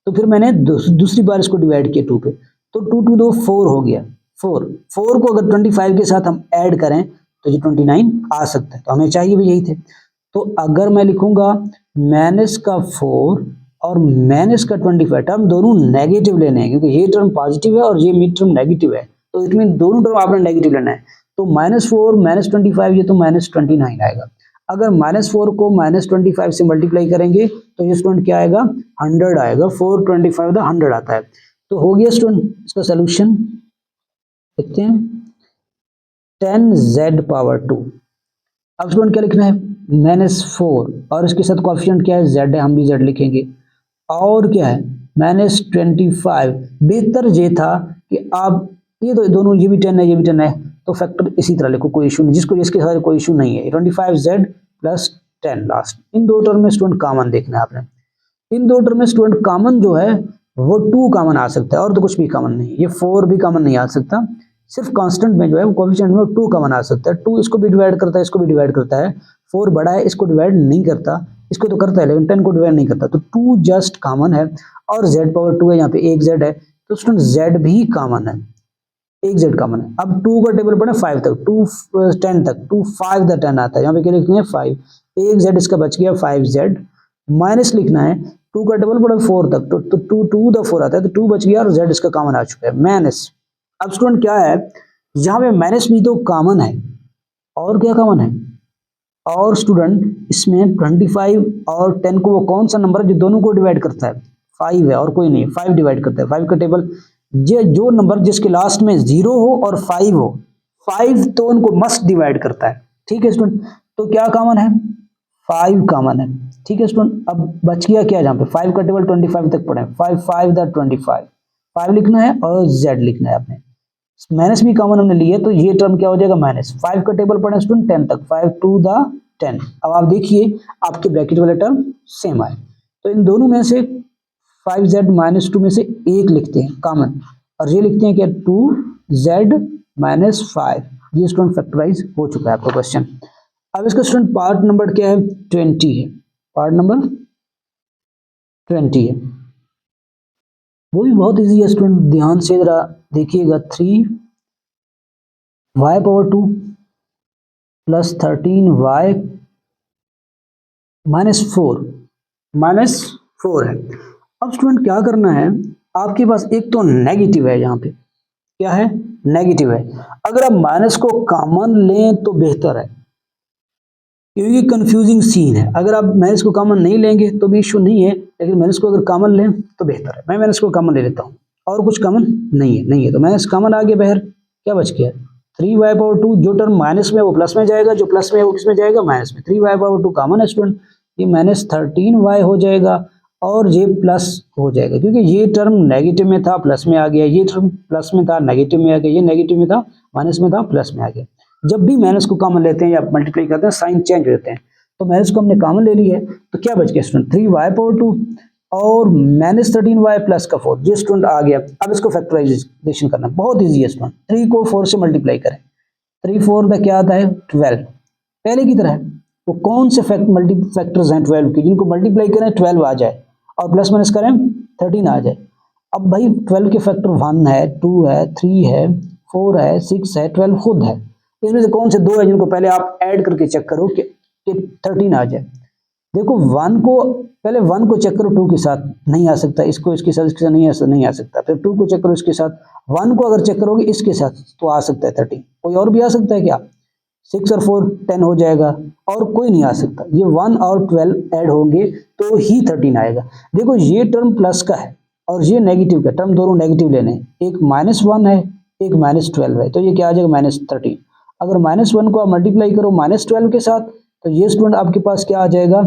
तो फिर मैंने दूसरी बार इसको डिवाइड किया 2 पे, तो 2 2 2 4 हो गया। 4 को अगर 25 के साथ हम ऐड करें तो ये 29 आ सकता है, तो हमें चाहिए भी यही थे। तो अगर मैं लिखूंगा माइनस का 4 और माइनस का 25, टर्म दोनों नेगेटिव लेने हैं, क्योंकि ये टर्म पॉजिटिव है और ये मिड टर्म नेगेटिव है, तो इट मीन दोनों टर्म आपने नेगेटिव लेना है। तो -4 -25, ये तो -29 आएगा। अगर -4 को -25 से मल्टीप्लाई करेंगे तो ये स्टूडेंट क्या आएगा? 100 आएगा। 425 द 100 आता है। तो हो गया स्टूडेंट इसका सोल्यूशन। देखते हैं 10z पावर 2। अब स्टूडेंट क्या लिखना है? -4 और इसके साथ कोएफिशिएंट क्या है? z है, हम भी z लिखेंगे। और क्या है? -25। बेहतर ये था कि आप ये तो दोनों, ये भी 10 है, ये भी 10 है, तो फैक्टर इसी तरह लिखो, कोई इशू नहीं। जिसको जिसके साथ कोई इशू नहीं है। 25z plus 10 last. इन दो टर्म में स्टूडेंट कॉमन देखना है आपने। इन दो टर्म में स्टूडेंट कॉमन जो है वो 2 कॉमन आ सकता है, और तो कुछ भी कॉमन नहीं है। ये 4 भी कॉमन नहीं आ सकता, सिर्फ कांस्टेंट में जो है वो कोएफिशिएंट में 2 कॉमन आ सकता है। 2 इसको भी डिवाइड करता है, इसको भी डिवाइड करता है। 4 बड़ा है, इसको डिवाइड नहीं करता, इसको तो करता है, लेकिन 10 को डिवाइड नहीं करता। तो 2 जस्ट कॉमन है, और z पावर 2 है, यहाँ पे एक z है, तो स्टूडेंट z भी कॉमन है, एक z कॉमन है। अब 2 का टेबल पढ़े 5 तक, 2 10 तक, 2 5 द 10 आता है। यहाँ पे क्या लिखते हैं? 5, एक z इसका बच गया, 5z माइनस लिखना है। 2 का टेबल पढ़े 4 तक, तो 2 द 4 आता है, तो 2 बच गया और z इसका कॉमन आ चुका है, माइनस। अब स्टूडेंट क्या है, यहाँ पे माइनस भी तो कॉमन है, और क्या कॉमन है? और स्टूडेंट इसमें 25 और 10 को, वो कौन सा नंबर है जो दोनों को डिवाइड करता है? 5 है, और कोई नहीं। 5 डिवाइड करता है। 5 का टेबल, जो नंबर जिसके लास्ट में 0 हो और 5 हो, 5 तो उनको मस्ट डिवाइड करता है। ठीक है स्टूडेंट, तो क्या कॉमन है? 5 कॉमन है। ठीक है स्टूडेंट, अब बच गया क्या? जहाँ पे 5 का टेबल 25 तक पढ़े, 5 5 द 25, 5 लिखना है और z लिखना है आपने। माइनस भी कॉमन हमने लिया, तो ये टर्म क्या हो जाएगा? माइनस। 5 का टेबल पढ़े स्टूडेंट 10 तक, 5 2 द 10। अब आप देखिए आपके ब्रैकेट वाले टर्म सेम आए, तो इन दोनों में से 5z माइनस 2 में से एक लिखते हैं कॉमन, और ये लिखते हैं क्या? 2z minus 5। ये स्टूडेंट फैक्टराइज हो चुका है आपका क्वेश्चन। अब इसका स्टूडेंट पार्ट नंबर क्या है? 20 है। पार्ट नंबर 20 है, वो भी बहुत इजी है स्टूडेंट, ध्यान से जरा देखिएगा। 3y power 2 plus 13y minus 4 है। अब स्टूडेंट क्या करना है, आपके पास एक तो नेगेटिव है, यहाँ पे क्या है? नेगेटिव है। अगर आप माइनस को कॉमन लें तो बेहतर है, क्योंकि कंफ्यूजिंग सीन है। अगर आप माइनस को कॉमन नहीं लेंगे तो भी इशू नहीं है, लेकिन माइनस को अगर कॉमन लें तो बेहतर है। मैं माइनस को कॉमन ले लेता हूँ, और कुछ कॉमन नहीं है, तो माइनस कॉमन आ गया बाहर। क्या बच गया? 3y power 2। जो टर्म माइनस में है वो प्लस में जाएगा, जो प्लस में है वो किस में जाएगा? माइनस में। 3y पावर 2 कॉमन है स्टूडेंट, ये -13y हो जाएगा, और ये प्लस हो जाएगा, क्योंकि ये टर्म नेगेटिव में था प्लस में आ गया, ये टर्म प्लस में था नेगेटिव में आ गया, ये नेगेटिव में था माइनस में था प्लस में आ गया। जब भी माइनस को कॉमन लेते हैं या मल्टीप्लाई करते हैं साइन चेंज होते हैं। तो माइनस को हमने कॉमन ले लिया है, तो क्या बच गया स्टूडेंट 3y/2 और -13y प्लस का 4, ये स्टूडेंट आ गया। अब इसको फैक्टराइजेशन करना बहुत ईजी है स्टूडेंट। 3 को 4 से मल्टीप्लाई करें, 3 4 का क्या आता है 12, पहले की तरह है। वो कौन से मल्टी फैक्टर्स हैं 12 के जिनको मल्टीप्लाई करें 12 आ जाए और प्लस माइनस करें 13 आ जाए। अब भाई 12 के फैक्टर 1 है, 2 है, 3 है, 4 है, 6 है, 12 खुद है। इसमें से कौन से दो है जिनको पहले आप ऐड करके चेक करो कि 13 आ जाए। देखो 1 को पहले 1 को चेक करो 2 के साथ, नहीं आ सकता, इसको इसके साथ नहीं आ सकता। फिर 2 को चेक करो इसके साथ, 1 को अगर चेक करोगे इसके साथ तो आ सकता है 13। कोई और भी आ सकता है क्या? 6 और 4 10 हो जाएगा, और कोई नहीं आ सकता। ये 1 और 12 ऐड होंगे तो ही 13 आएगा। देखो ये टर्म प्लस का है और ये नेगेटिव का टर्म, दोनों नेगेटिव लेने हैं। एक -1 है, एक -12 है, तो ये क्या आ जाएगा -13। अगर -1 को आप मल्टीप्लाई करो -12 के साथ तो ये स्टूडेंट आपके पास क्या आ जाएगा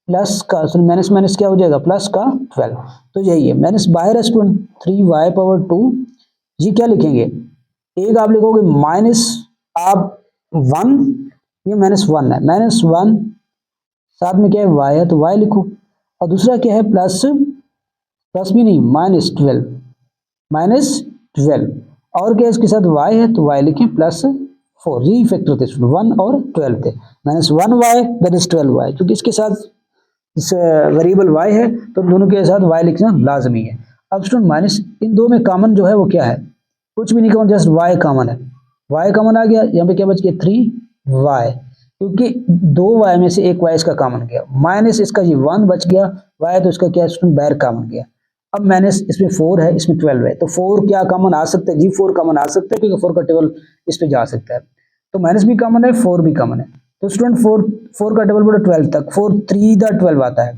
प्लस का, माइनस माइनस क्या हो जाएगा प्लस का 12। तो यही है माइनस बाहर है स्टूडेंट 3y/2। ये क्या लिखेंगे, एक आप लिखोगे माइनस आप 1, ये -1 है, -1 साथ में क्या है y है तो y लिखो, और दूसरा क्या है प्लस, प्लस भी नहीं -12, -12 और क्या इसके साथ y है तो y लिखें +4। यही फैक्टर थे 1 और 12 थे, -1y दैट इज 12y, क्योंकि इसके साथ इस वेरिएबल y है तो दोनों के साथ y लिखना लाजमी है। अब स्टूडेंट माइनस इन दो में कॉमन जो है वो क्या है, कुछ भी नहीं कॉमन, जस्ट y कॉमन है। y कॉमन आ गया, यहाँ पे क्या बच गया 3y, क्योंकि 2y में से एक y इसका कॉमन गया, माइनस इसका ये 1 बच गया, y तो इसका क्या स्टूडेंट बाहर कॉमन गया। अब माइनस इसमें 4 है, इसमें 12 है, तो 4 क्या कॉमन आ सकता है जी, 4 कॉमन आ सकता है, क्योंकि 4 का टेबल इस पे जा सकता है। तो माइनस भी कॉमन है, 4 भी कॉमन है, तो स्टूडेंट 4 का टेबल बोलो 12 तक, 4 3 द 12 आता है,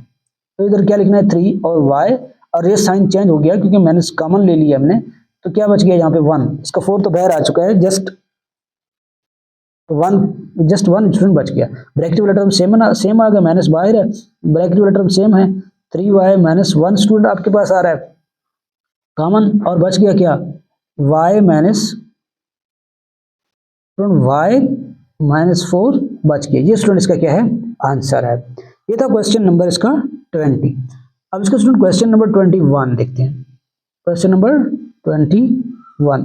तो इधर क्या लिखना है 3 और y, और ये साइन चेंज हो गया क्योंकि माइनस कॉमन ले लिया हमने, तो क्या बच गया यहाँ पे 1, इसका 4 तो बाहर आ चुका है, जस्ट 1 स्टूडेंट बच गया। ब्रैकेट वाला टर्म सेम आ गया, माइनस बाहर है, ब्रैकेट वाला टर्म सेम है, 3y -1 स्टूडेंट आपके पास आ रहा है कॉमन, और बच गया क्या y -4 बच गया। ये स्टूडेंट इसका क्या है आंसर है। ये था क्वेश्चन नंबर इसका 20। अब इसका स्टूडेंट क्वेश्चन नंबर 21 देखते हैं। क्वेश्चन नंबर 21,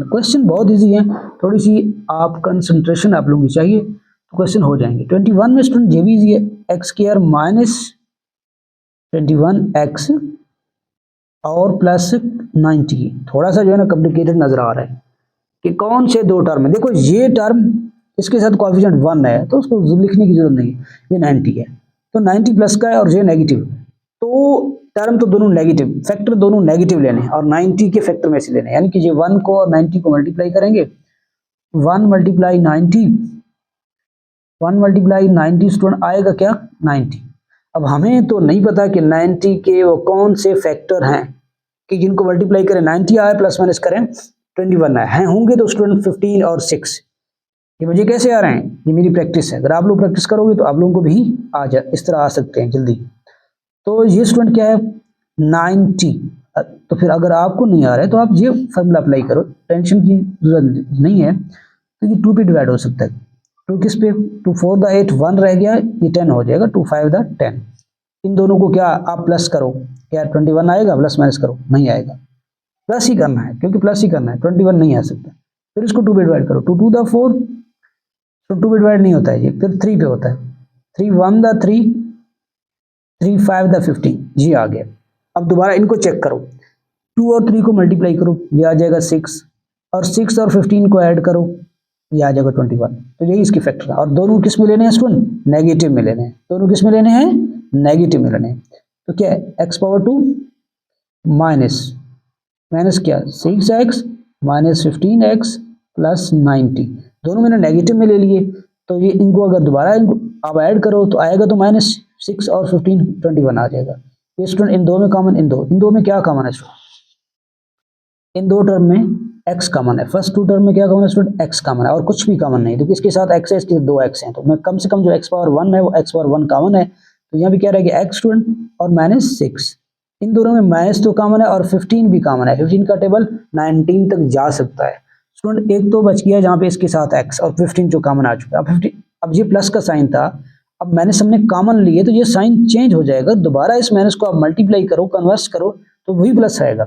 क्वेश्चन बहुत इजी है, थोड़ी सी आप कंसंट्रेशन आप लोगों की चाहिए तो क्वेश्चन हो जाएंगे। 21 में स्टूडेंट ये भी इजी है, x² -21x और +90। थोड़ा सा जो है ना कॉम्प्लिकेटेड नजर आ रहा है कि कौन से दो टर्म है। देखो ये टर्म इसके साथ कोएफिशिएंट 1 है तो उसको लिखने की जरूरत नहीं है, ये 90 है तो 90 प्लस का है और ये नेगेटिव, तो टर्म तो दोनों नेगेटिव, फैक्टर दोनों नेगेटिव लेने हैं और 90 के फैक्टर में से लेने हैं, यानी कि ये 1 को और 90 को मल्टीप्लाई करेंगे, 1 मल्टीप्लाई 90 स्टूडेंट आएगा क्या 90। अब हमें तो नहीं पता कि 90 के वो कौन से फैक्टर हैं कि जिनको मल्टीप्लाई करें 90 आए प्लस माइनस करें 21 आए हैं, होंगे तो स्टूडेंट 15 और 6। ये मुझे कैसे आ रहे हैं, ये मेरी प्रैक्टिस है, अगर आप लोग प्रैक्टिस करोगे तो आप लोगों को भी आ जा इस तरह आ सकते हैं जल्दी। तो ये स्टूडेंट क्या है 90, तो फिर अगर आपको नहीं आ रहा है तो आप ये फॉर्मूला अप्लाई करो, टेंशन की जरूरत नहीं है। तो ये 2 पे डिवाइड हो सकता है, 2 किस पे 2 4 द 8 1 रह गया, ये 10 हो जाएगा, 2 5 द 10। इन दोनों को क्या आप प्लस करो, क्या 21 आएगा, प्लस माइनस करो नहीं आएगा, प्लस ही करना है क्योंकि प्लस ही करना है, 21 नहीं आ सकता। फिर इसको 2 पे डिवाइड करो, 2 2 द 4, तो 2 पे डिवाइड नहीं होता है ये, फिर 3 पे होता है, 3 1 द 3, 3 5 द 15, जी आ गया। अब दोबारा इनको चेक करो, 2 और 3 को मल्टीप्लाई करो, ये आ जाएगा 6, और 6 और 15 को ऐड करो, ये आ जाएगा 21। तो यही इसकी फैक्टर है, और दोनों किस में लेने हैं स्टूडेंट नेगेटिव में लेने हैं, दोनों किस में लेने हैं नेगेटिव में लेने हैं। तो क्या है x⁻2 माइनस क्या 6x -15x प्लस 90, दोनों मैंने नेगेटिव में ले लिए, तो ये इनको अगर दोबारा इनको आप ऐड करो तो आएगा तो -6 और 15 21 आ जाएगा। ये स्टूडेंट इन दो में कॉमन, इन दो में क्या कॉमन है स्टूडेंट, इन दो टर्म में x कॉमन है, फर्स्ट 2 टर्म में क्या कॉमन है स्टूडेंट x कॉमन है, और कुछ भी कॉमन नहीं, क्योंकि इसके साथ x है, इसके साथ 2x हैं, तो मैं कम से कम जो x⁻1 है वो x⁻1 कॉमन है, तो यहाँ भी क्या रहेगा x स्टूडेंट और -6, इन दोनों में माइनस तो कॉमन है और 15 भी कॉमन है। 15 का टेबल 19 तक जा सकता है। स्टूडेंट एक तो बच गया जहाँ पे इसके साथ x और 15 जो कॉमन आ चुका है। अब 15, अब ये प्लस का साइन था, अब माइनस हमने कॉमन लिए तो ये साइन चेंज हो जाएगा। दोबारा इस माइनस को आप मल्टीप्लाई करो, कन्वर्स करो तो वही प्लस आएगा।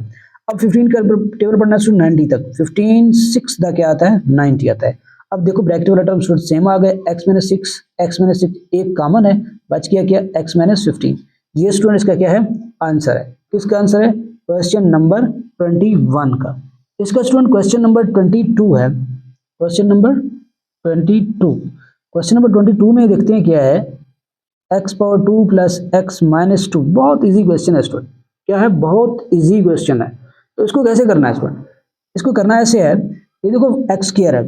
अब 15 का टेबल पढ़ना है 90 तक। 15 6 दा क्या आता है 90 आता है। अब देखो ब्रैकेट वाला टर्म स्टूडेंट सेम आ गए, x-6 एक कॉमन है, बच गया क्या x-15। ये स्टूडेंट इसका क्या है आंसर है। किसका आंसर है? क्वेश्चन नंबर 21 का। इसका स्टूडेंट क्वेश्चन नंबर 22 है। क्वेश्चन नंबर 22, क्वेश्चन नंबर 22 में देखते हैं क्या है, x⁻² प्लस x-2। बहुत इजी क्वेश्चन है स्टूडेंट, क्या है बहुत इजी क्वेश्चन है। तो इसको कैसे करना है स्टूडेंट? इसको करना ऐसे है, ये देखो x² है,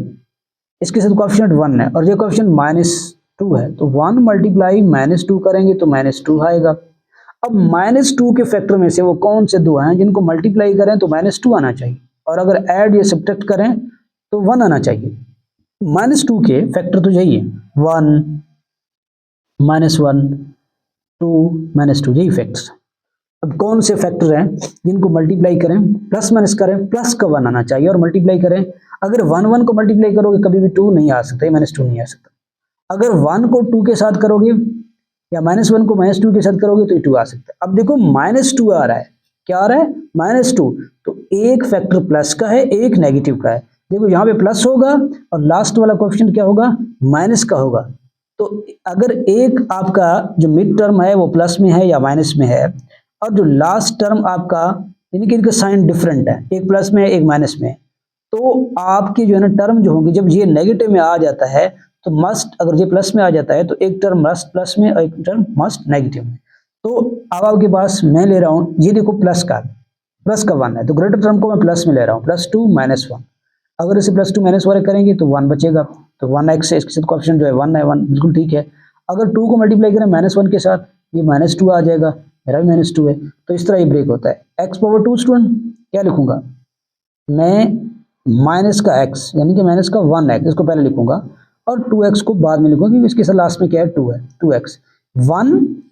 इसके साथ कोएफिशिएंट 1 है और ये कोएफिशिएंट -2 है, तो 1 मल्टीप्लाई -2 करेंगे तो -2 आएगा। अब -2 के फैक्टर में से वो कौन से दो हैं जिनको मल्टीप्लाई करें तो -2 आना चाहिए, और अगर ऐड या सब्ट्रैक्ट करें तो 1 आना चाहिए। -2 के फैक्टर तो यही है, 1 -1 2 -2, यही फैक्टर्स। अब कौन से फैक्टर हैं जिनको मल्टीप्लाई करें, प्लस माइनस करें, प्लस का 1 आना चाहिए और मल्टीप्लाई करें। अगर 1 को मल्टीप्लाई करोगे कभी भी 2 नहीं आ सकता, -2 नहीं आ सकता। अगर 1 को 2 के साथ करोगे या -1 को -2 के साथ करोगे तो 2 आ सकता है। अब देखो -2 आ रहा है, क्या आ रहा है -2, तो एक फैक्टर प्लस का है एक नेगेटिव का है। देखो यहाँ पे प्लस होगा और लास्ट वाला कोएफिशिएंट क्या होगा माइनस का होगा। तो अगर एक आपका जो मिड टर्म है वो प्लस में है या माइनस में है, और जो लास्ट टर्म आपका यानी कि इनका साइन डिफरेंट है, एक प्लस में है एक माइनस में है, तो आपकी जो है ना टर्म जो होगी, जब ये नेगेटिव में आ जाता है तो मस्ट, अगर ये प्लस में आ जाता है तो एक टर्म मस्ट प्लस में और एक टर्म मस्ट नेगेटिव में। तो अब आपके पास मैं ले रहा हूँ, ये देखो प्लस का 1 है, तो ग्रेटर टर्म को मैं प्लस में ले रहा हूँ, +2 -1। अगर इसे +2 -1 करेंगे तो 1 बचेगा, तो 1x से इसके साथ कोएफिशिएंट जो है 1 है, 1 बिल्कुल ठीक है। अगर 2 को मल्टीप्लाई करें -1 के साथ, ये -2 आ जाएगा, मेरा भी -2 है। तो इस तरह ये ब्रेक होता है। x⁻2 स्टूडेंट क्या लिखूंगा मैं, माइनस का x यानी कि माइनस का 1x, इसको पहले लिखूंगा और 2x को बाद में लिखूंगा क्योंकि इसके साथ लास्ट में क्या है 2 है, 2x 1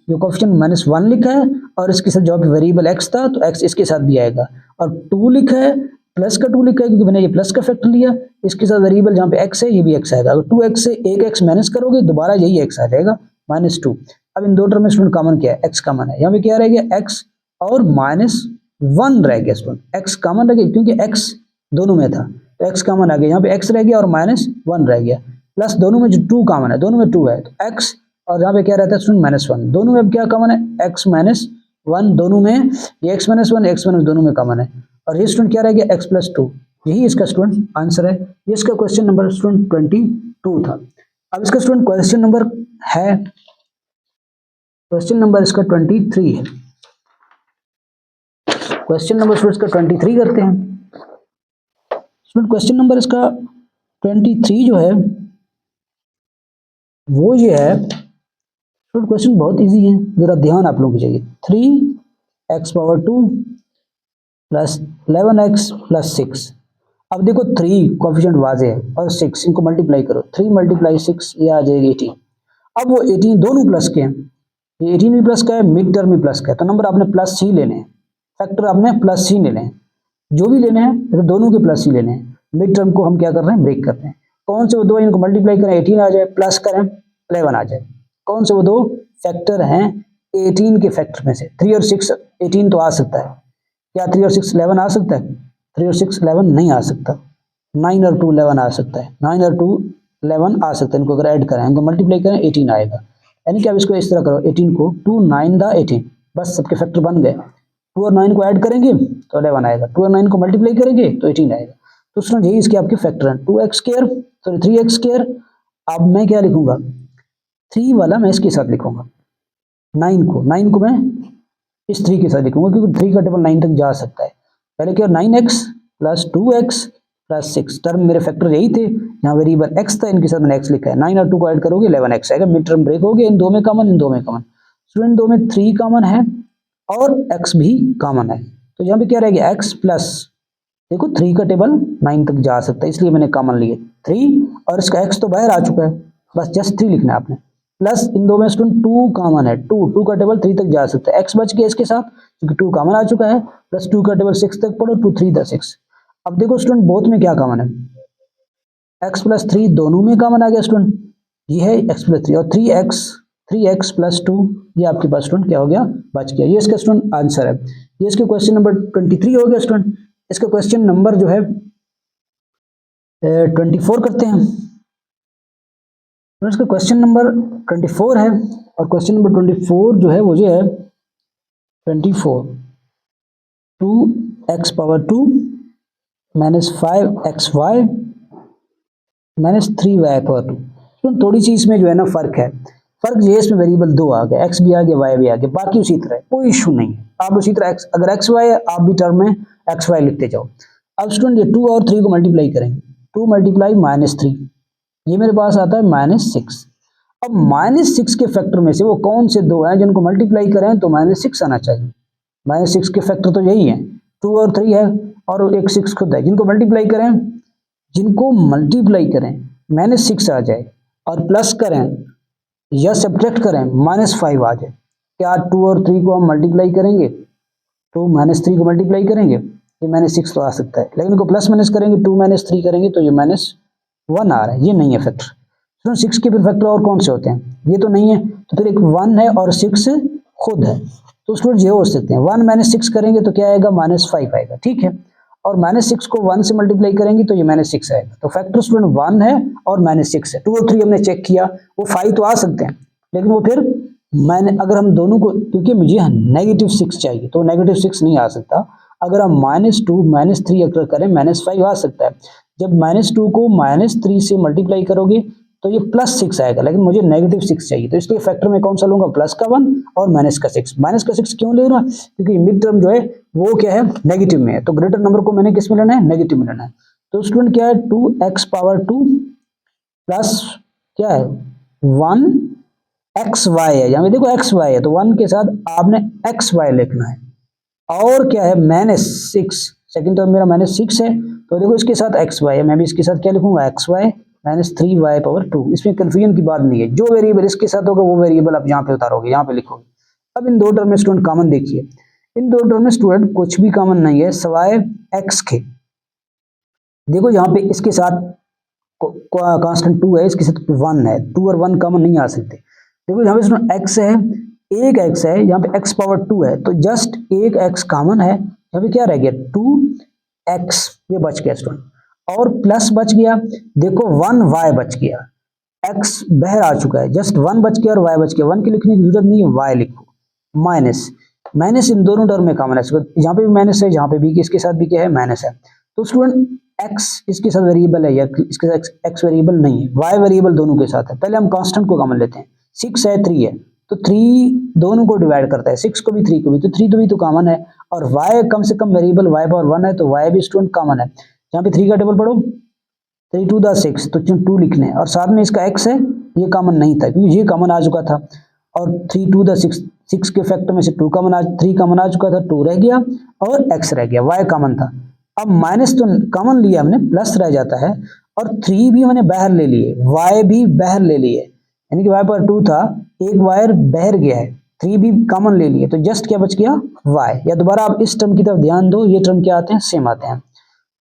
जो कोएफिशिएंट -1 लिखा है और इसके साथ जो वेरिएबल x था तो x इसके साथ भी आएगा, और 2 लिखा है प्लस का 2 लिखा है क्योंकि मैंने ये प्लस का फैक्टर लिया, इसके साथ वेरिएबल जहाँ पे x है ये भी x आएगा। अगर 2x से एक x माइनस करोगे दोबारा यही x आ जाएगा -2। अब इन दो टर्म में स्टूडेंट कॉमन क्या है, x कॉमन है, यहाँ पे क्या रह गया x और -1 रह गया स्टूडेंट, x कॉमन रह गया क्योंकि x दोनों में था तो x कॉमन आ गया, यहाँ पे x रह गया और -1 रह गया, प्लस दोनों में जो 2 कॉमन है, दोनों में 2 है तो x, और यहाँ पे क्या रहता है स्टूडेंट -1, दोनों में अब क्या कॉमन है x -1, दोनों में ये x -1 दोनों में कॉमन है, और ये स्टूडेंट क्या रह गया x+2, यही इसका स्टूडेंट आंसर है। ये इसका क्वेश्चन नंबर स्टूडेंट 22 था। अब इसका स्टूडेंट क्वेश्चन नंबर है, क्वेश्चन नंबर इसका 23 है। क्वेश्चन नंबर स्टूडेंट इसका 23 करते हैं। स्टूडेंट क्वेश्चन नंबर इसका 23 जो है वो ये है स्टूडेंट, क्वेश्चन बहुत इजी है, जरा ध्यान आप लोगों को चाहिए। 3x⁻2 plus 11x plus 6। अब देखो 3 कोएफिशिएंट वाजे है और 6 इनको मल्टीप्लाई करो, 3 × 6 ये आ जाएगी 18। अब वो 18 दोनों प्लस के हैं, ये 18 भी प्लस का है, मिड टर्म भी प्लस का है, तो नंबर आपने प्लस ही लेने हैं, फैक्टर आपने प्लस ही लेने हैं, जो भी लेने हैं तो दोनों के प्लस ही लेने हैं। मिड टर्म को हम क्या कर रहे हैं ब्रेक कर रहे हैं। कौन से वो दो इनको मल्टीप्लाई करें 18 आ जाए, प्लस करें 11 आ जाए। कौन से वो दो फैक्टर हैं 18 के फैक्टर में से, 3 और 6 18 तो आ सकता है, क्या 3 और 6 11 आ सकता है? 3 और 6 11 नहीं आ सकता, 9 और 2 11 आ सकता है, 9 और 2 11 आ सकता है। इनको अगर ऐड करें, इनको मल्टीप्लाई करें 18 आएगा, यानी कि अब इसको इस तरह करो 18 को 2 9 दा 18, बस सबके फैक्टर बन गए। 2 और 9 को ऐड करेंगे तो 11 आएगा, 2 और 9 को मल्टीप्लाई करेंगे तो 18 आएगा। तो स्टूडेंट यही इसके आपके फैक्टर हैं, 2x² सॉरी 3x²। अब मैं क्या लिखूंगा 3 वाला मैं इसके साथ लिखूंगा, 9 को मैं इस 3 के साथ लिखूंगा क्योंकि 3 का टेबल 9 तक जा सकता है। पहले क्या 9x plus 2x plus 6, term मेरे फैक्टर यही थे, यहाँ वेरिएबल x था, इनके साथ मैंने x लिखा है। 9 और 2 को ऐड करोगे 11x आएगा, मिड टर्म ब्रेक हो गया, इन दो में कॉमन, इन दो में कॉमन। स्टूडेंट दो में 3 कॉमन है और x भी कॉमन है, तो यहाँ पे क्या रह गया x प्लस, देखो 3 का टेबल 9 तक जा सकता है इसलिए मैंने कॉमन लिए 3, और इसका x तो बाहर आ चुका है, बस जस्ट 3 लिखना है आपने। प्लस इन दो में स्टूडेंट 2 कॉमन है, 2 का टेबल 3 तक जा सकता है, x बच गया इसके साथ क्योंकि 2 कॉमन आ चुका है, प्लस 2 का टेबल 6 तक पढ़ो, 2 3 द 6। अब देखो स्टूडेंट बोथ में क्या कॉमन है, x प्लस 3 दोनों में कॉमन आ गया स्टूडेंट, ये है x प्लस 3 और 3x प्लस 2 ये आपके पास स्टूडेंट क्या हो गया, बच गया। ये इसका स्टूडेंट आंसर है। ये इसके क्वेश्चन नंबर 23 हो गया स्टूडेंट। इसका क्वेश्चन नंबर जो है 24 करते हैं। इसका क्वेश्चन नंबर 24 है और क्वेश्चन नंबर 24 जो है वो जो है 24 2x power 2 minus 5xy minus 3y power 2। तो थोड़ी सी इसमें जो है ना फर्क है, फर्क ये इसमें वेरिएबल 2 आ गया, x भी आ गया y भी आ गया, बाकी उसी तरह है, कोई इशू नहीं है। आप उसी तरह अगर xy है आप भी टर्म में xy लिखते जाओ। अब स्टूडेंट ये 2 और 3 को मल्टीप्लाई करेंगे, 2 मल्टीप्लाई -3, ये मेरे पास आता है -6। अब -6 के फैक्टर में से वो कौन से दो हैं जिनको मल्टीप्लाई करें तो -6 आना चाहिए। -6 के फैक्टर तो यही है, 2 और 3 है और एक 6 खुद है। जिनको मल्टीप्लाई करें -6 आ जाए और प्लस करें या सब्ट्रैक्ट करें -5 आ जाए। क्या 2 और 3 को हम मल्टीप्लाई करेंगे तो -3 को मल्टीप्लाई करेंगे ये -6 तो आ सकता है, लेकिन इनको प्लस माइनस करेंगे 2 3 करेंगे तो ये -1 आ रहा है, ये नहीं है फैक्टर। तो 6 के फिर फैक्टर और कौन से होते हैं, ये तो नहीं है, तो फिर एक 1 है और 6 खुद है, तो स्टूडेंट ये हो सकते हैं। 1 - 6 करेंगे तो क्या आएगा, -5 आएगा, ठीक है। और -6 को 1 से मल्टीप्लाई करेंगे तो ये -6 आएगा। तो फैक्टर स्टूडेंट 1 है और -6 है। 2 और 3 हमने चेक किया, वो 5 तो आ सकते हैं, लेकिन वो फिर मैंने अगर हम दोनों को, क्योंकि मुझे -6 चाहिए तो -6 नहीं आ सकता। अगर हम -2 -3 अगर करें -5 आ सकता है। जब -2 को -3 से मल्टीप्लाई करोगे तो ये +6 आएगा, लेकिन मुझे -6 चाहिए, तो इसलिए फैक्टर में कौन सा लूंगा, प्लस का 1 और माइनस का 6। माइनस का 6 क्यों ले रहा, क्योंकि मिड टर्म जो है वो क्या है, नेगेटिव में है, तो ग्रेटर नंबर को मैंने किस में लेना है, नेगेटिव में लेना है। तो स्टूडेंट क्या है, 2x पावर 2 प्लस क्या है 1xy है, यहाँ पे देखो xy है तो 1 के साथ आपने xy लिखना है, और क्या है -6, सेकंड टर्म मेरा -6 है, तो देखो इसके साथ xy है, मैं भी इसके साथ क्या लिखूंगा, xy -3y पावर 2। इसमें कंफ्यूजन की बात नहीं है, जो वेरिएबल इसके साथ होगा वो वेरिएबल आप यहाँ पे उतारोगे, यहाँ पे लिखोगे। अब इन दो टर्म में स्टूडेंट कॉमन देखिए, इन दो टर्म में स्टूडेंट कुछ भी कॉमन नहीं है सवाए x के। देखो यहाँ पे इसके साथ कांस्टेंट 2 है, इसके साथ 1 है, 2 और 1 कॉमन नहीं आ सकते। देखो यहाँ पे स्टूडेंट x है, एक x है, यहाँ पे x पावर 2 है, तो जस्ट एक x कॉमन है, यहाँ पे क्या रह गया 2x, ये बच गया स्टूडेंट, और प्लस बच गया, देखो 1y बच गया, x बाहर आ चुका है, जस्ट 1 बच गया और y बच गया, 1 की लिखने की जरूरत नहीं है, y लिखो, माइनस इन दोनों टर्म में कॉमन है, यहाँ पे भी माइनस है, यहाँ पे भी इसके साथ भी क्या है, माइनस है। तो स्टूडेंट x इसके साथ वेरिएबल है या इसके साथ x वेरिएबल नहीं है, y वेरिएबल दोनों के साथ है। पहले हम कांस्टेंट को कॉमन लेते हैं, 6 है 3 है, तो 3 दोनों को डिवाइड करता है, 6 को भी 3 को भी, तो 3 तो भी तो कॉमन है, और y कम से कम वेरिएबल y पावर 1 है, तो y भी स्टूडेंट कॉमन है। यहाँ पे 3 का टेबल पढ़ो, 3 2 द 6, तो 2 लिखने हैं, और साथ में इसका x है, ये कॉमन नहीं था क्योंकि ये कॉमन आ चुका था, और 3 2 द 6, 6 के फैक्टर में से 3 कॉमन आ चुका था, 2 रह गया और x रह गया, y कॉमन था। अब माइनस तो कॉमन लिया हमने, प्लस रह जाता है, और 3 भी हमने बाहर ले लिए, y भी बाहर ले लिए, यानी कि y पर 2 था, एक वायर बाहर गया है, 3 भी कॉमन ले लिए, तो जस्ट क्या बच गया y। या दोबारा आप इस टर्म की तरफ ध्यान दो, ये टर्म क्या आते हैं, सेम आते हैं।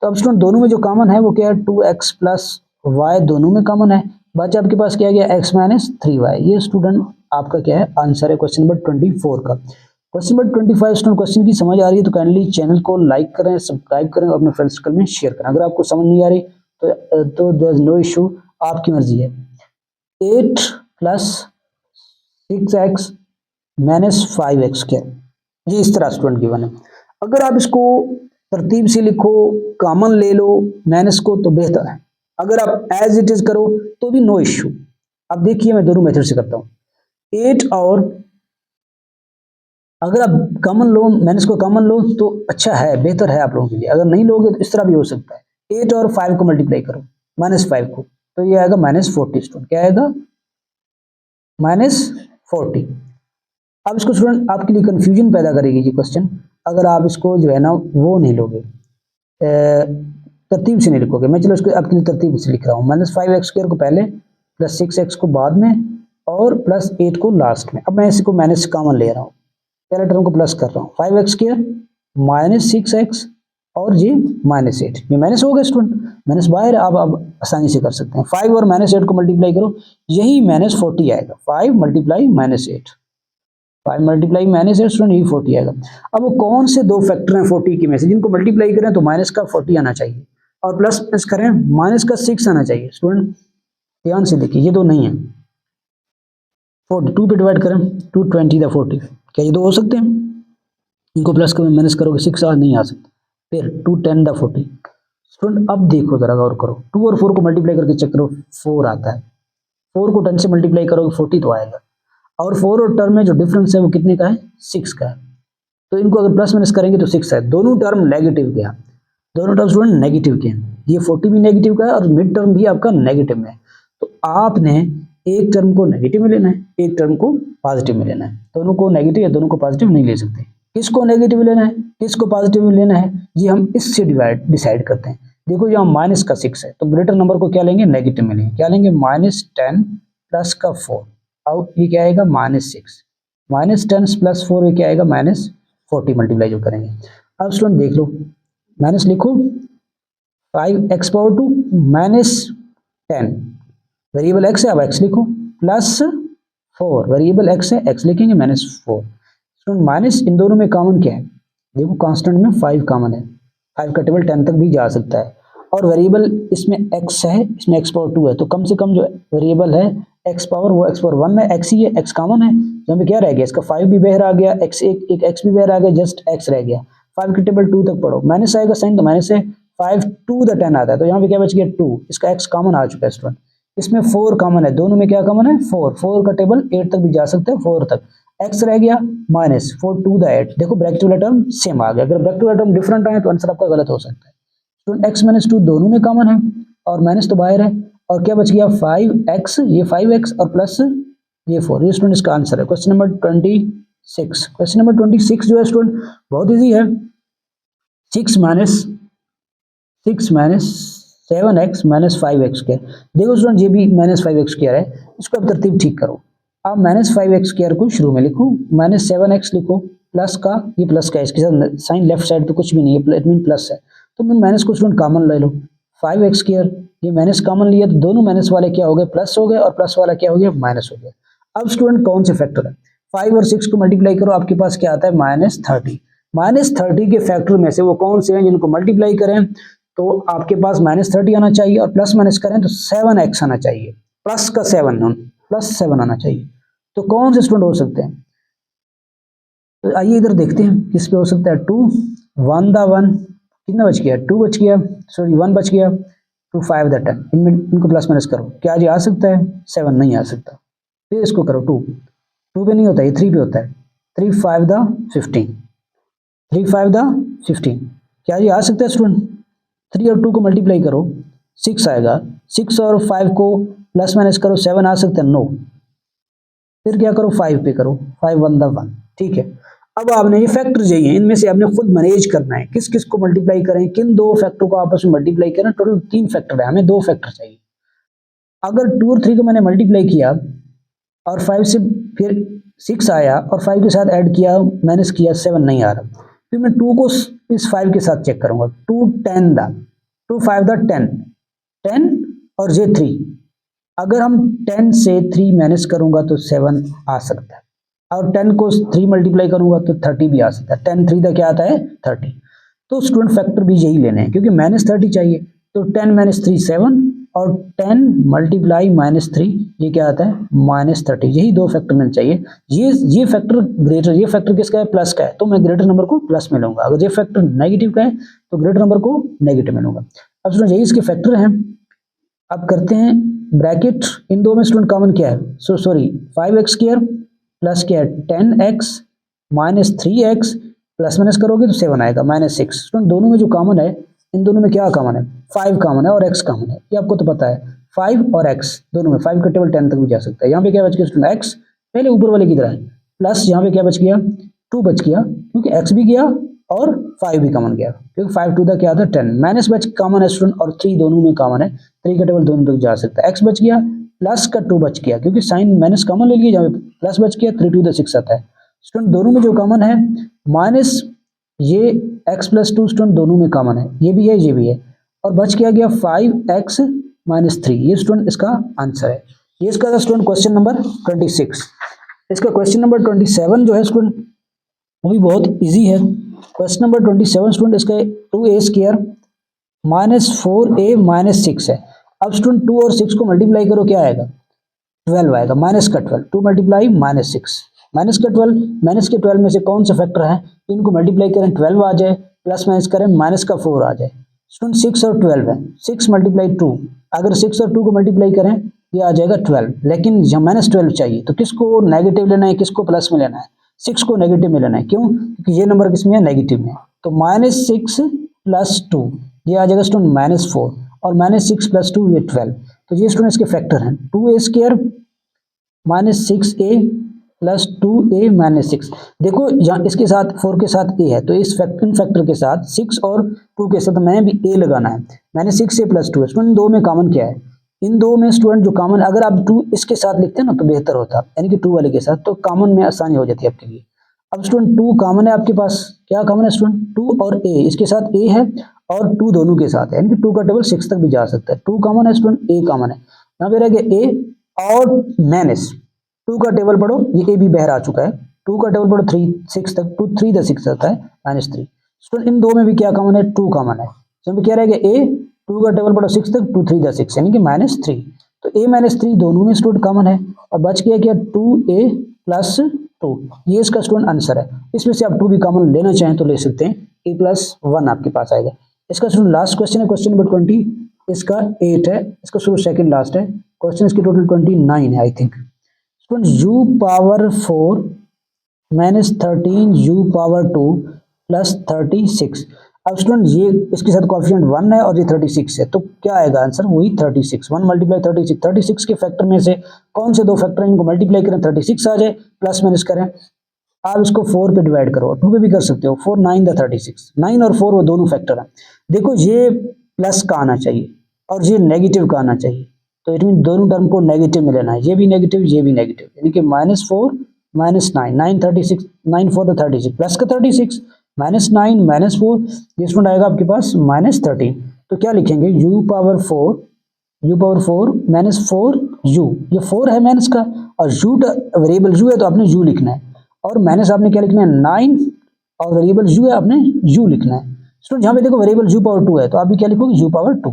तो अब स्टूडेंट दोनों में जो कॉमन है वो क्या है, 2x प्लस y दोनों में कॉमन है, बचा आपके पास क्या गया, x माइनस 3y। ये स्टूडेंट आपका क्या है, आंसर है क्वेश्चन नंबर 24 का। क्वेश्चन नंबर 25 स्टूडेंट क्वेश्चन की समझ आ रही है तो काइंडली चैनल को लाइक करें, सब्सक्राइब करें और अपने फ्रेंड्स सर्कल में शेयर करें। अगर आपको समझ नहीं आ रही तो देयर इज नो इशू, आपकी मर्जी है। 8 प्लस 6x माइनस 5x क्या, ये इस तरह स्टूडेंट गिवन है। अगर आप इसको तरतीब से लिखो, कॉमन ले लो माइनस को, तो बेहतर है। अगर आप एज इट इज करो तो भी नो इश्यू। अब देखिए मैं दोनों मेथड से करता हूँ, 8 और अगर आप कॉमन लो, माइनस को कॉमन लो तो अच्छा है, बेहतर है आप लोगों के लिए। अगर नहीं लोगे तो इस तरह भी हो सकता है, 8 और 5 को मल्टीप्लाई करो, -5 को, तो ये आएगा -40 स्टूडेंट, क्या आएगा -40। अब इसको स्टूडेंट आपके लिए कंफ्यूजन पैदा करेगी ये क्वेश्चन, अगर आप इसको जो है ना वो नहीं लोगे, तरतीब से नहीं लिखोगे। मैं चलो इसको आपके लिए तरतीब से लिख रहा हूँ, -5x² को पहले प्लस 6x को बाद में और प्लस 8 को लास्ट में। अब मैं इसी को माइनस कॉमन ले रहा हूँ, पहले टर्म को प्लस कर रहा हूँ, 5x² माइनस 6x और ये माइनस 8, ये माइनस हो गया स्टूडेंट, माइनस बाहर अब आसानी से कर सकते हैं। 5 और माइनस 8 को मल्टीप्लाई करो, यही माइनस 40 आएगा। 5 multiply minus 8, 5 multiply minus 8 student, यही 40 आएगा। अब वो कौन से दो फैक्टर हैं 40 के में से जिनको मल्टीप्लाई करें तो माइनस का 40 आना चाहिए और प्लस प्लस करें माइनस का 6 आना चाहिए। स्टूडेंट ध्यान से देखिए, ये दो नहीं है। 42 पे डिवाइड करें, 220 द 40, क्या ये दो हो सकते हैं? इनको प्लस करो माइनस करोगे 6 नहीं आ सकता। फिर 210 द 40। स्टूडेंट अब देखो जरा गौर करो, 2 और 4 को मल्टीप्लाई करके चेक करो, 4 आता है। 4 को 10 से मल्टीप्लाई करोगे 40 तो आएगा, और 4 और टर्म में जो डिफरेंस है वो कितने का है? 6 का है। तो इनको अगर प्लस माइनस करेंगे तो 6 है। दोनों टर्म नेगेटिव के हैं, दोनों टर्म स्टूडेंट नेगेटिव के हैं। ये 40 भी नेगेटिव का है और मिड टर्म भी आपका नेगेटिव में है। तो आपने एक टर्म को नेगेटिव में लेना है, एक टर्म को पॉजिटिव में लेना है। दोनों को नेगेटिव या दोनों को पॉजिटिव नहीं ले सकते। किसको नेगेटिव लेना है, किसको पॉजिटिव में लेना है, ये हम इससे डिसाइड करते हैं। देखो यहाँ माइनस का 6 है तो ग्रेटर नंबर को क्या लेंगे? नेगेटिव में लेंगे। क्या लेंगे? -10 प्लस का 4, अब ये क्या आएगा? -6, -10 प्लस 4 ये क्या आएगा? -40 मल्टीप्लाई जो करेंगे। अब स्टूडेंट देख लो, माइनस लिखो 5x⁻2 -10, वेरिएबल x है, अब x लिखो, प्लस 4, वेरिएबल x है, x लिखेंगे, -4। स्टूडेंट माइनस इन दोनों में कॉमन क्या है? देखो कांस्टेंट में 5 कॉमन है, 5 का टेबल 10 तक भी जा सकता है, और वेरिएबल इसमें x है, इसमें x⁻2 है, तो कम से कम जो वेरिएबल है x पावर वो x⁻1 है, x ही है, x कॉमन है। यहाँ पे क्या रह गया? इसका 5 भी बाहर आ गया, x एक x भी बाहर आ गया, जस्ट x रह गया। 5 के टेबल 2 तक पढ़ो, माइनस आएगा साइन तो माइनस है, 5 टू द 10 आता है, तो यहाँ पे क्या बच गया? 2, इसका x कॉमन आ चुका है स्टूडेंट। इसमें 4 कॉमन है, दोनों में क्या कॉमन है? 4 का टेबल 8 तक भी जा सकते हैं, 4 तक, x रह गया -4 टू द 8। देखो ब्रैकेट वाला टर्म सेम आ गया, अगर ब्रैकेट वाला टर्म डिफरेंट आए तो आंसर आपका गलत हो सकता है। स्टूडेंट x -2 दोनों में कॉमन है और माइनस तो बाहर है, और क्या बच गया? 5x, ये 5x और प्लस ये 4, ये स्टूडेंट इसका आंसर है। Question number 26। क्वेश्चन नंबर 26 जो है स्टूडेंट बहुत इजी है। 6 7x -5x²। देखो स्टूडेंट ये भी -5x² है, इसको अब तरतीब ठीक करो। आप -5x² को शुरू में लिखो, -7x लिखो, प्लस का ये प्लस का, इसके साथ साइन लेफ्ट साइड पे कुछ भी नहीं है, इट मीन प्लस है, तो माइनस को स्टूडेंट कॉमन ले लो, 5x², ये माइनस कॉमन लिया तो दोनों माइनस वाले क्या हो गए? प्लस हो गए, और प्लस वाला क्या हो गया? माइनस हो गया। अब स्टूडेंट कौन से फैक्टर है? 5 और 6 को मल्टीप्लाई करो, आपके पास क्या आता है? -30। -30 के फैक्टर में से वो कौन से हैं जिनको मल्टीप्लाई करें तो आपके पास -30 आना चाहिए, और प्लस माइनस करें तो 7x आना चाहिए, प्लस का 7 आना चाहिए। तो कौन से स्टूडेंट हो सकते हैं? तो आइए इधर देखते हैं किस पे हो सकता है। 2 1 द 1, कितना बच गया? 2 बच गया, सॉरी 1 बच गया, 2 5 द 10, इनमें इनको प्लस माइनस करो, क्या ये आ सकता है? 7 नहीं आ सकता। फिर इसको करो, 2 पे नहीं होता, ये 3 पे होता है, 3 5 द 15, 3 5 द 15, क्या ये आ सकता है स्टूडेंट? 3 और 2 को मल्टीप्लाई करो, 6 आएगा, 6 और 5 को प्लस माइनस करो, 7 आ सकता है? नो। फिर क्या करो? 5 पे करो, 5 1 द 1, ठीक है। अब आपने ये फैक्टर चाहिए, इनमें से आपने खुद मैनेज करना है किस किस को मल्टीप्लाई करें, किन दो फैक्टर को आपस में मल्टीप्लाई करें। टोटल 3 फैक्टर है, हमें 2 फैक्टर चाहिए। अगर 2 और 3 को मैंने मल्टीप्लाई किया और 5 से फिर 6 आया और 5 के साथ ऐड किया, माइनस किया, 7 नहीं आ रहा, फिर मैं 2 को इस 5 के साथ चेक करूंगा, 2 10 द 2 5 द 10 और ये 3, अगर हम 10 से 3 माइनस करूंगा तो 7 आ सकता है, और 10 को 3 मल्टीप्लाई करूंगा तो 30 भी आ सकता है। 10 3 का क्या आता है? 30। तो स्टूडेंट फैक्टर भी यही लेने हैं, क्योंकि -30 चाहिए, तो 10 - 3 7, और 10 मल्टीप्लाई -3 ये क्या आता है? -30। यही 2 फैक्टर मिलने चाहिए। ये फैक्टर ग्रेटर, ये फैक्टर किसका है? प्लस का है, तो मैं ग्रेटर नंबर को प्लस में लूंगा। अगर ये फैक्टर नेगेटिव का है तो ग्रेटर नंबर को नेगेटिव में लूंगा। अब स्टूडेंट यही इसके फैक्टर हैं। अब करते हैं ब्रैकेट, इन दो में स्टूडेंट कॉमन क्या है? सॉरी 5x² प्लस क्या है? 10x -3x, प्लस माइनस करोगे तो 7 आएगा, -6। स्टूडेंट दोनों में जो कॉमन है, इन दोनों में क्या कॉमन है? 5 कॉमन है और x कॉमन है, ये आपको तो पता है। 5 और x दोनों में 5 का टेबल 10 तक भी जा सकता है। यहाँ पे क्या बच गया स्टूडेंट? x पहले ऊपर वाले की तरह है, प्लस यहाँ पे क्या बच गया? 2 बच गया, क्योंकि x भी गया और 5 भी कॉमन गया, क्योंकि 5 टू द क्या था? 10, माइनस बच कॉमन है स्टूडेंट, और 3 दोनों में कॉमन है, 3 का टेबल दोनों तक जा सकता है। x बच गया, प्लस का 2 बच गया, क्योंकि साइन माइनस कॉमन ले लिए, जहाँ पे प्लस बच गया 3 to the 6 आता है। स्टूडेंट दोनों में जो कॉमन है माइनस ये x + 2 स्टूडेंट दोनों में कॉमन है, ये भी है ये भी है, और बच गया 5x - 3। ये स्टूडेंट इसका आंसर है। ये इसका था स्टूडेंट क्वेश्चन नंबर 26। इसका क्वेश्चन नंबर 27 जो है स्टूडेंट वो भी बहुत इजी है। क्वेश्चन नंबर 27 स्टूडेंट इसका 2a² - 4a - 6 है। अब स्टूडेंट 2 और 6 को मल्टीप्लाई करो, क्या आएगा 12 आएगा, माइनस का 12, 2 × -6, माइनस का 12, माइनस के 12 में से कौन सा फैक्टर है, इनको मल्टीप्लाई करें 12 आ जाए, प्लस माइनस करें माइनस का 4 आ जाए। स्टूडेंट 6 और 12 है, 6 × 2, अगर 6 और 2 को मल्टीप्लाई करें ये आ जाएगा 12, लेकिन -12 चाहिए, तो किसको नेगेटिव लेना है किसको प्लस में लेना है, 6 को नेगेटिव में लेना है। क्यों, क्योंकि ये नंबर किसमें है, नेगेटिव में। तो -6 + 2 ये आ जाएगा स्टूडेंट -4, और -6 + 2 ये 12। तो ये स्टूडेंट इसके फैक्टर हैं, 2a² - 6a + 2a - 6। देखो यहाँ इसके साथ 4 के साथ a है, तो इस फैक्टर के साथ 6 और 2 के साथ मैंने भी a लगाना है। मैंने 6a + 2 है स्टूडेंट, दो में कॉमन क्या है, इन दो में स्टूडेंट जो कॉमन, अगर आप 2 इसके साथ लिखते हैं ना तो बेहतर होता, यानी कि 2 वाले के साथ, तो कॉमन में आसानी हो जाती है आपके लिए। अब स्टूडेंट 2 कॉमन है आपके पास, क्या कॉमन है स्टूडेंट, 2 और a, इसके साथ a है और 2 दोनों के साथ है, यानी कि 2 का टेबल 6 तक भी जा सकता है। 2 कॉमन है स्टूडेंट, a कॉमन है, यहाँ पे रह गया a और माइनस 2 का टेबल पढ़ो, ये a भी बाहर आ चुका है, 2 का टेबल पढ़ो 3 6 तक, 2 3 द 6 आता है -3। स्टूडेंट इन दो में भी क्या कॉमन है, 2 कॉमन है, यहाँ पे क्या रह गया a, 2 का टेबल पढ़ो 6 तक, 2 3 द 6 यानी कि -3। तो a - 3 दोनों में स्टूडेंट कॉमन है, और बच गया क्या 2a + 2, ये इसका स्टूडेंट आंसर है। इसमें से आप 2 भी कॉमन लेना चाहें तो ले सकते हैं, a + 1 आपके पास आएगा। इसका स्टूडेंट लास्ट क्वेश्चन है, क्वेश्चन नंबर 20, इसका 8 है, इसका स्टूडेंट सेकंड लास्ट है। क्वेश्चन इसकी टोटल 29 है I think. Student u⁴ - 13 u⁴2 + 36। अब स्टूडेंट ये इसके साथ कोएफिशिएंट 1 है और ये 36 है, तो क्या आएगा आंसर, वही 36, 1 × 36, 36 के फैक्टर में से कौन से दो फैक्टर हैं, इनको मल्टीप्लाई करें 36 आ जाए, प्लस माइनस करें, आप इसको 4 पे डिवाइड करो, 2 पे भी कर सकते हो, 4 9 द 36, 9 और 4 वो दोनों फैक्टर हैं। देखो ये प्लस का आना चाहिए और ये नेगेटिव का आना चाहिए, तो इट मीन दोनों टर्म को नेगेटिव में लेना है, ये भी नेगेटिव ये भी नेगेटिव, यानी कि -4 -9, 9 36, 9 4 द 36, प्लस का 36, -9 -4, ये स्टूडेंट आएगा आपके पास -13। तो क्या लिखेंगे u⁴ -4u, ये 4 है माइनस का, और u वेरिएबल u है तो आपने u लिखना है, और माइनस आपने क्या लिखना है 9, और वेरिएबल u है आपने u लिखना है। स्टूडेंट यहाँ पे देखो वेरिएबल u⁴2 है, तो आप भी क्या लिखोगे u⁴2,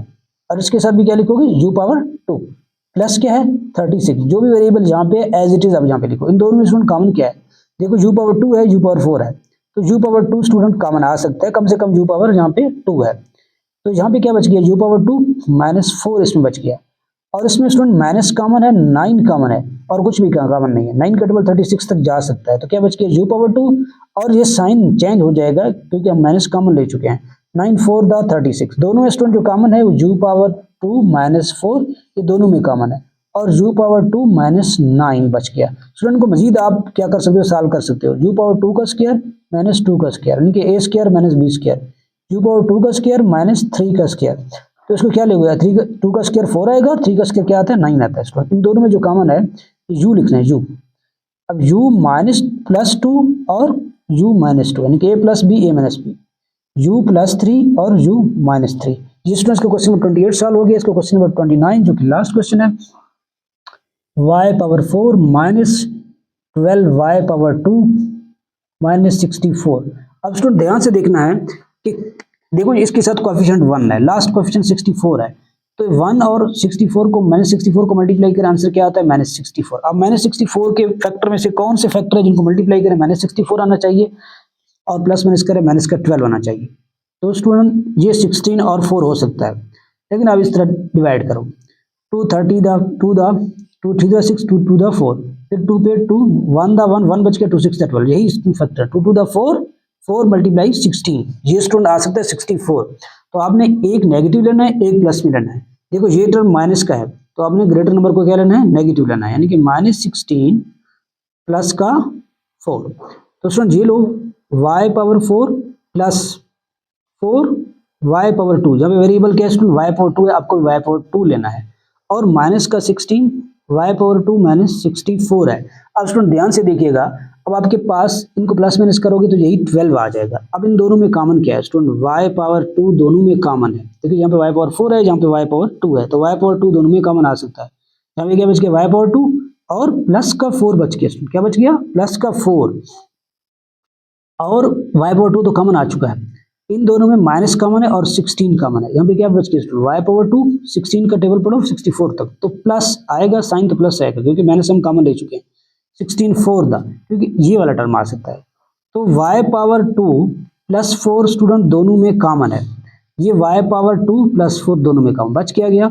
और इसके साथ भी क्या लिखोगे u⁴2, प्लस क्या है 36, जो भी वेरिएबल यहाँ पे एज इट इज आप यहाँ पे लिखो। इन दोनों में स्टूडेंट कॉमन क्या है, देखो u⁴2 है u⁴4 है, तो u⁴2 स्टूडेंट कॉमन आ सकता है, कम से कम u⁴ यहाँ पे 2 है, तो यहाँ पे क्या बच गया u⁴2 -4 इसमें बच गया, और इसमें स्टूडेंट माइनस कॉमन है, 9 कॉमन है, और कुछ भी कॉमन नहीं है, 9 का टेबल 36 तक जा सकता है, तो क्या बच गया u⁴2, और ये साइन चेंज हो जाएगा क्योंकि हम माइनस कॉमन ले चुके हैं, 9 4 द 36, दोनों में स्टूडेंट जो कॉमन है वो u⁴2 -4, ये दोनों में कॉमन है, और u⁴2 -9 बच गया। स्टूडेंट को मजीद आप क्या कर सकते हो, सॉल्व कर सकते हो, u⁴2 का स्क्वायर -2 का स्क्वायर, यानी कि a² - b², u⁴2 का स्क्वायर -3 का स्क्वायर, तो इसको क्या लेगा 2 का स्क्वायर 4 आएगा, और 3 का स्क्वायर क्या आता है 9 आता है। स्टूडेंट इन दोनों में जो कॉमन है u लिखना है u, अब u -+2 और u -2, यानी कि a + b a - b, u +3 और u -3। ये स्टूडेंट्स का क्वेश्चन नंबर 28 सॉल्व हो गया। इसका क्वेश्चन नंबर 29 जो कि लास्ट क्वेश्चन है, y⁴ -12y⁴2 -64। अब स्टूडेंट ध्यान से देखना है कि देखो इसके साथ कोएफिशिएंट 1 है, लास्ट कोएफिशिएंट 64 है, तो 1 और 64 को -64 को मल्टीप्लाई करें, आंसर क्या आता है -64। अब -64 के फैक्टर में से कौन से फैक्टर है जिनको मल्टीप्लाई करें -64 आना चाहिए, और प्लस माइनस करें -12 आना चाहिए। तो स्टूडेंट ये 16 और 4 हो सकता है, लेकिन आप इस तरह डिवाइड करो, 2 3 द 6, 2 2 द 4, फिर 2 पे 2 1 द 1 बच गया, 2 6 द 12, यही फैक्टर 2 2 द 4 4 × 16, ये स्टूडेंट आ सकता है 64। तो आपने एक नेगेटिव लेना है, एक प्लस में लेना है। देखो ये टर्म माइनस का है, तो आपने ग्रेटर नंबर को क्या लेना है, नेगेटिव लेना है, यानी कि -16 प्लस का 4। तो स्टूडेंट ये लो y⁴ + 4 y⁴2, जब वेरिएबल क्या है स्टूडेंट y⁴2 है, आपको y⁴2 लेना है, और माइनस का 16 y पावर 2 माइनस 64 है। अब स्टूडेंट ध्यान से देखिएगा, अब आपके पास इनको प्लस माइनस करोगे तो यही 12 आ जाएगा। अब इन दोनों में कॉमन क्या है स्टूडेंट, y पावर 2 दोनों में कॉमन है। देखिए यहाँ पे y पावर 4 है, यहाँ पे y पावर 2 है, तो y पावर 2 दोनों में कॉमन आ सकता है। यहाँ पे क्या बच गया, y पावर 2 और प्लस का 4 बच गया स्टूडेंट, क्या बच गया, प्लस का 4 और y पावर 2 तो कॉमन आ चुका है। इन दोनों में माइनस कॉमन है और 16 कॉमन है। यहाँ पे क्या बच गया स्टूडेंट, y पावर 2 16 का टेबल पढ़ो 64 तक, तो प्लस आएगा, साइन तो प्लस आएगा क्योंकि माइनस हम कॉमन ले चुके हैं। 16 4 द, क्योंकि ये वाला टर्म आ सकता है। तो y पावर 2 प्लस 4 स्टूडेंट दोनों में कॉमन है। ये y पावर 2 प्लस 4 दोनों में कॉमन, बच क्या गया,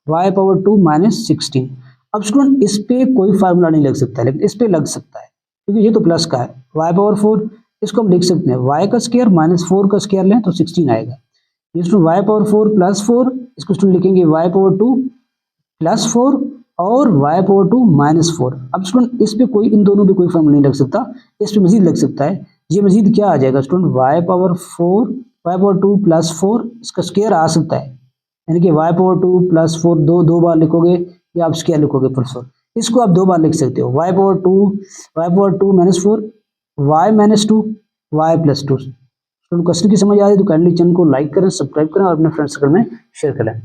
y पावर 2 माइनस 16। अब स्टूडेंट इस पे कोई फार्मूला नहीं लग सकता है, लेकिन इस पे लग सकता है क्योंकि ये तो प्लस का है। y पावर 4 इसको हम लिख सकते हैं y का स्क्वायर माइनस 4 का स्क्वायर लें तो 16 आएगा। इसको y पावर 4 प्लस 4, इसको स्टूडेंट लिखेंगे y पावर 2 प्लस 4 और y पावर 2 माइनस 4। अब स्टूडेंट इस पे कोई, इन दोनों पे कोई फॉर्मूला नहीं लग सकता, इस पे मजीद लग सकता है। ये मजीद क्या आ जाएगा student, y power 4 y power 2 plus 4 इसका स्क्वायर आ सकता है, यानी कि y पावर 2 प्लस 4 दो बार लिखोगे या आप स्क्वायर लिखोगे प्लस 4, इसको आप दो बार लिख सकते हो, y power 2 minus 4 y minus 2 y plus 2। Question की समझ आ रही है तो काइंडली चैनल को लाइक करें, सब्सक्राइब करें और अपने फ्रेंड्स सर्कल में शेयर करें।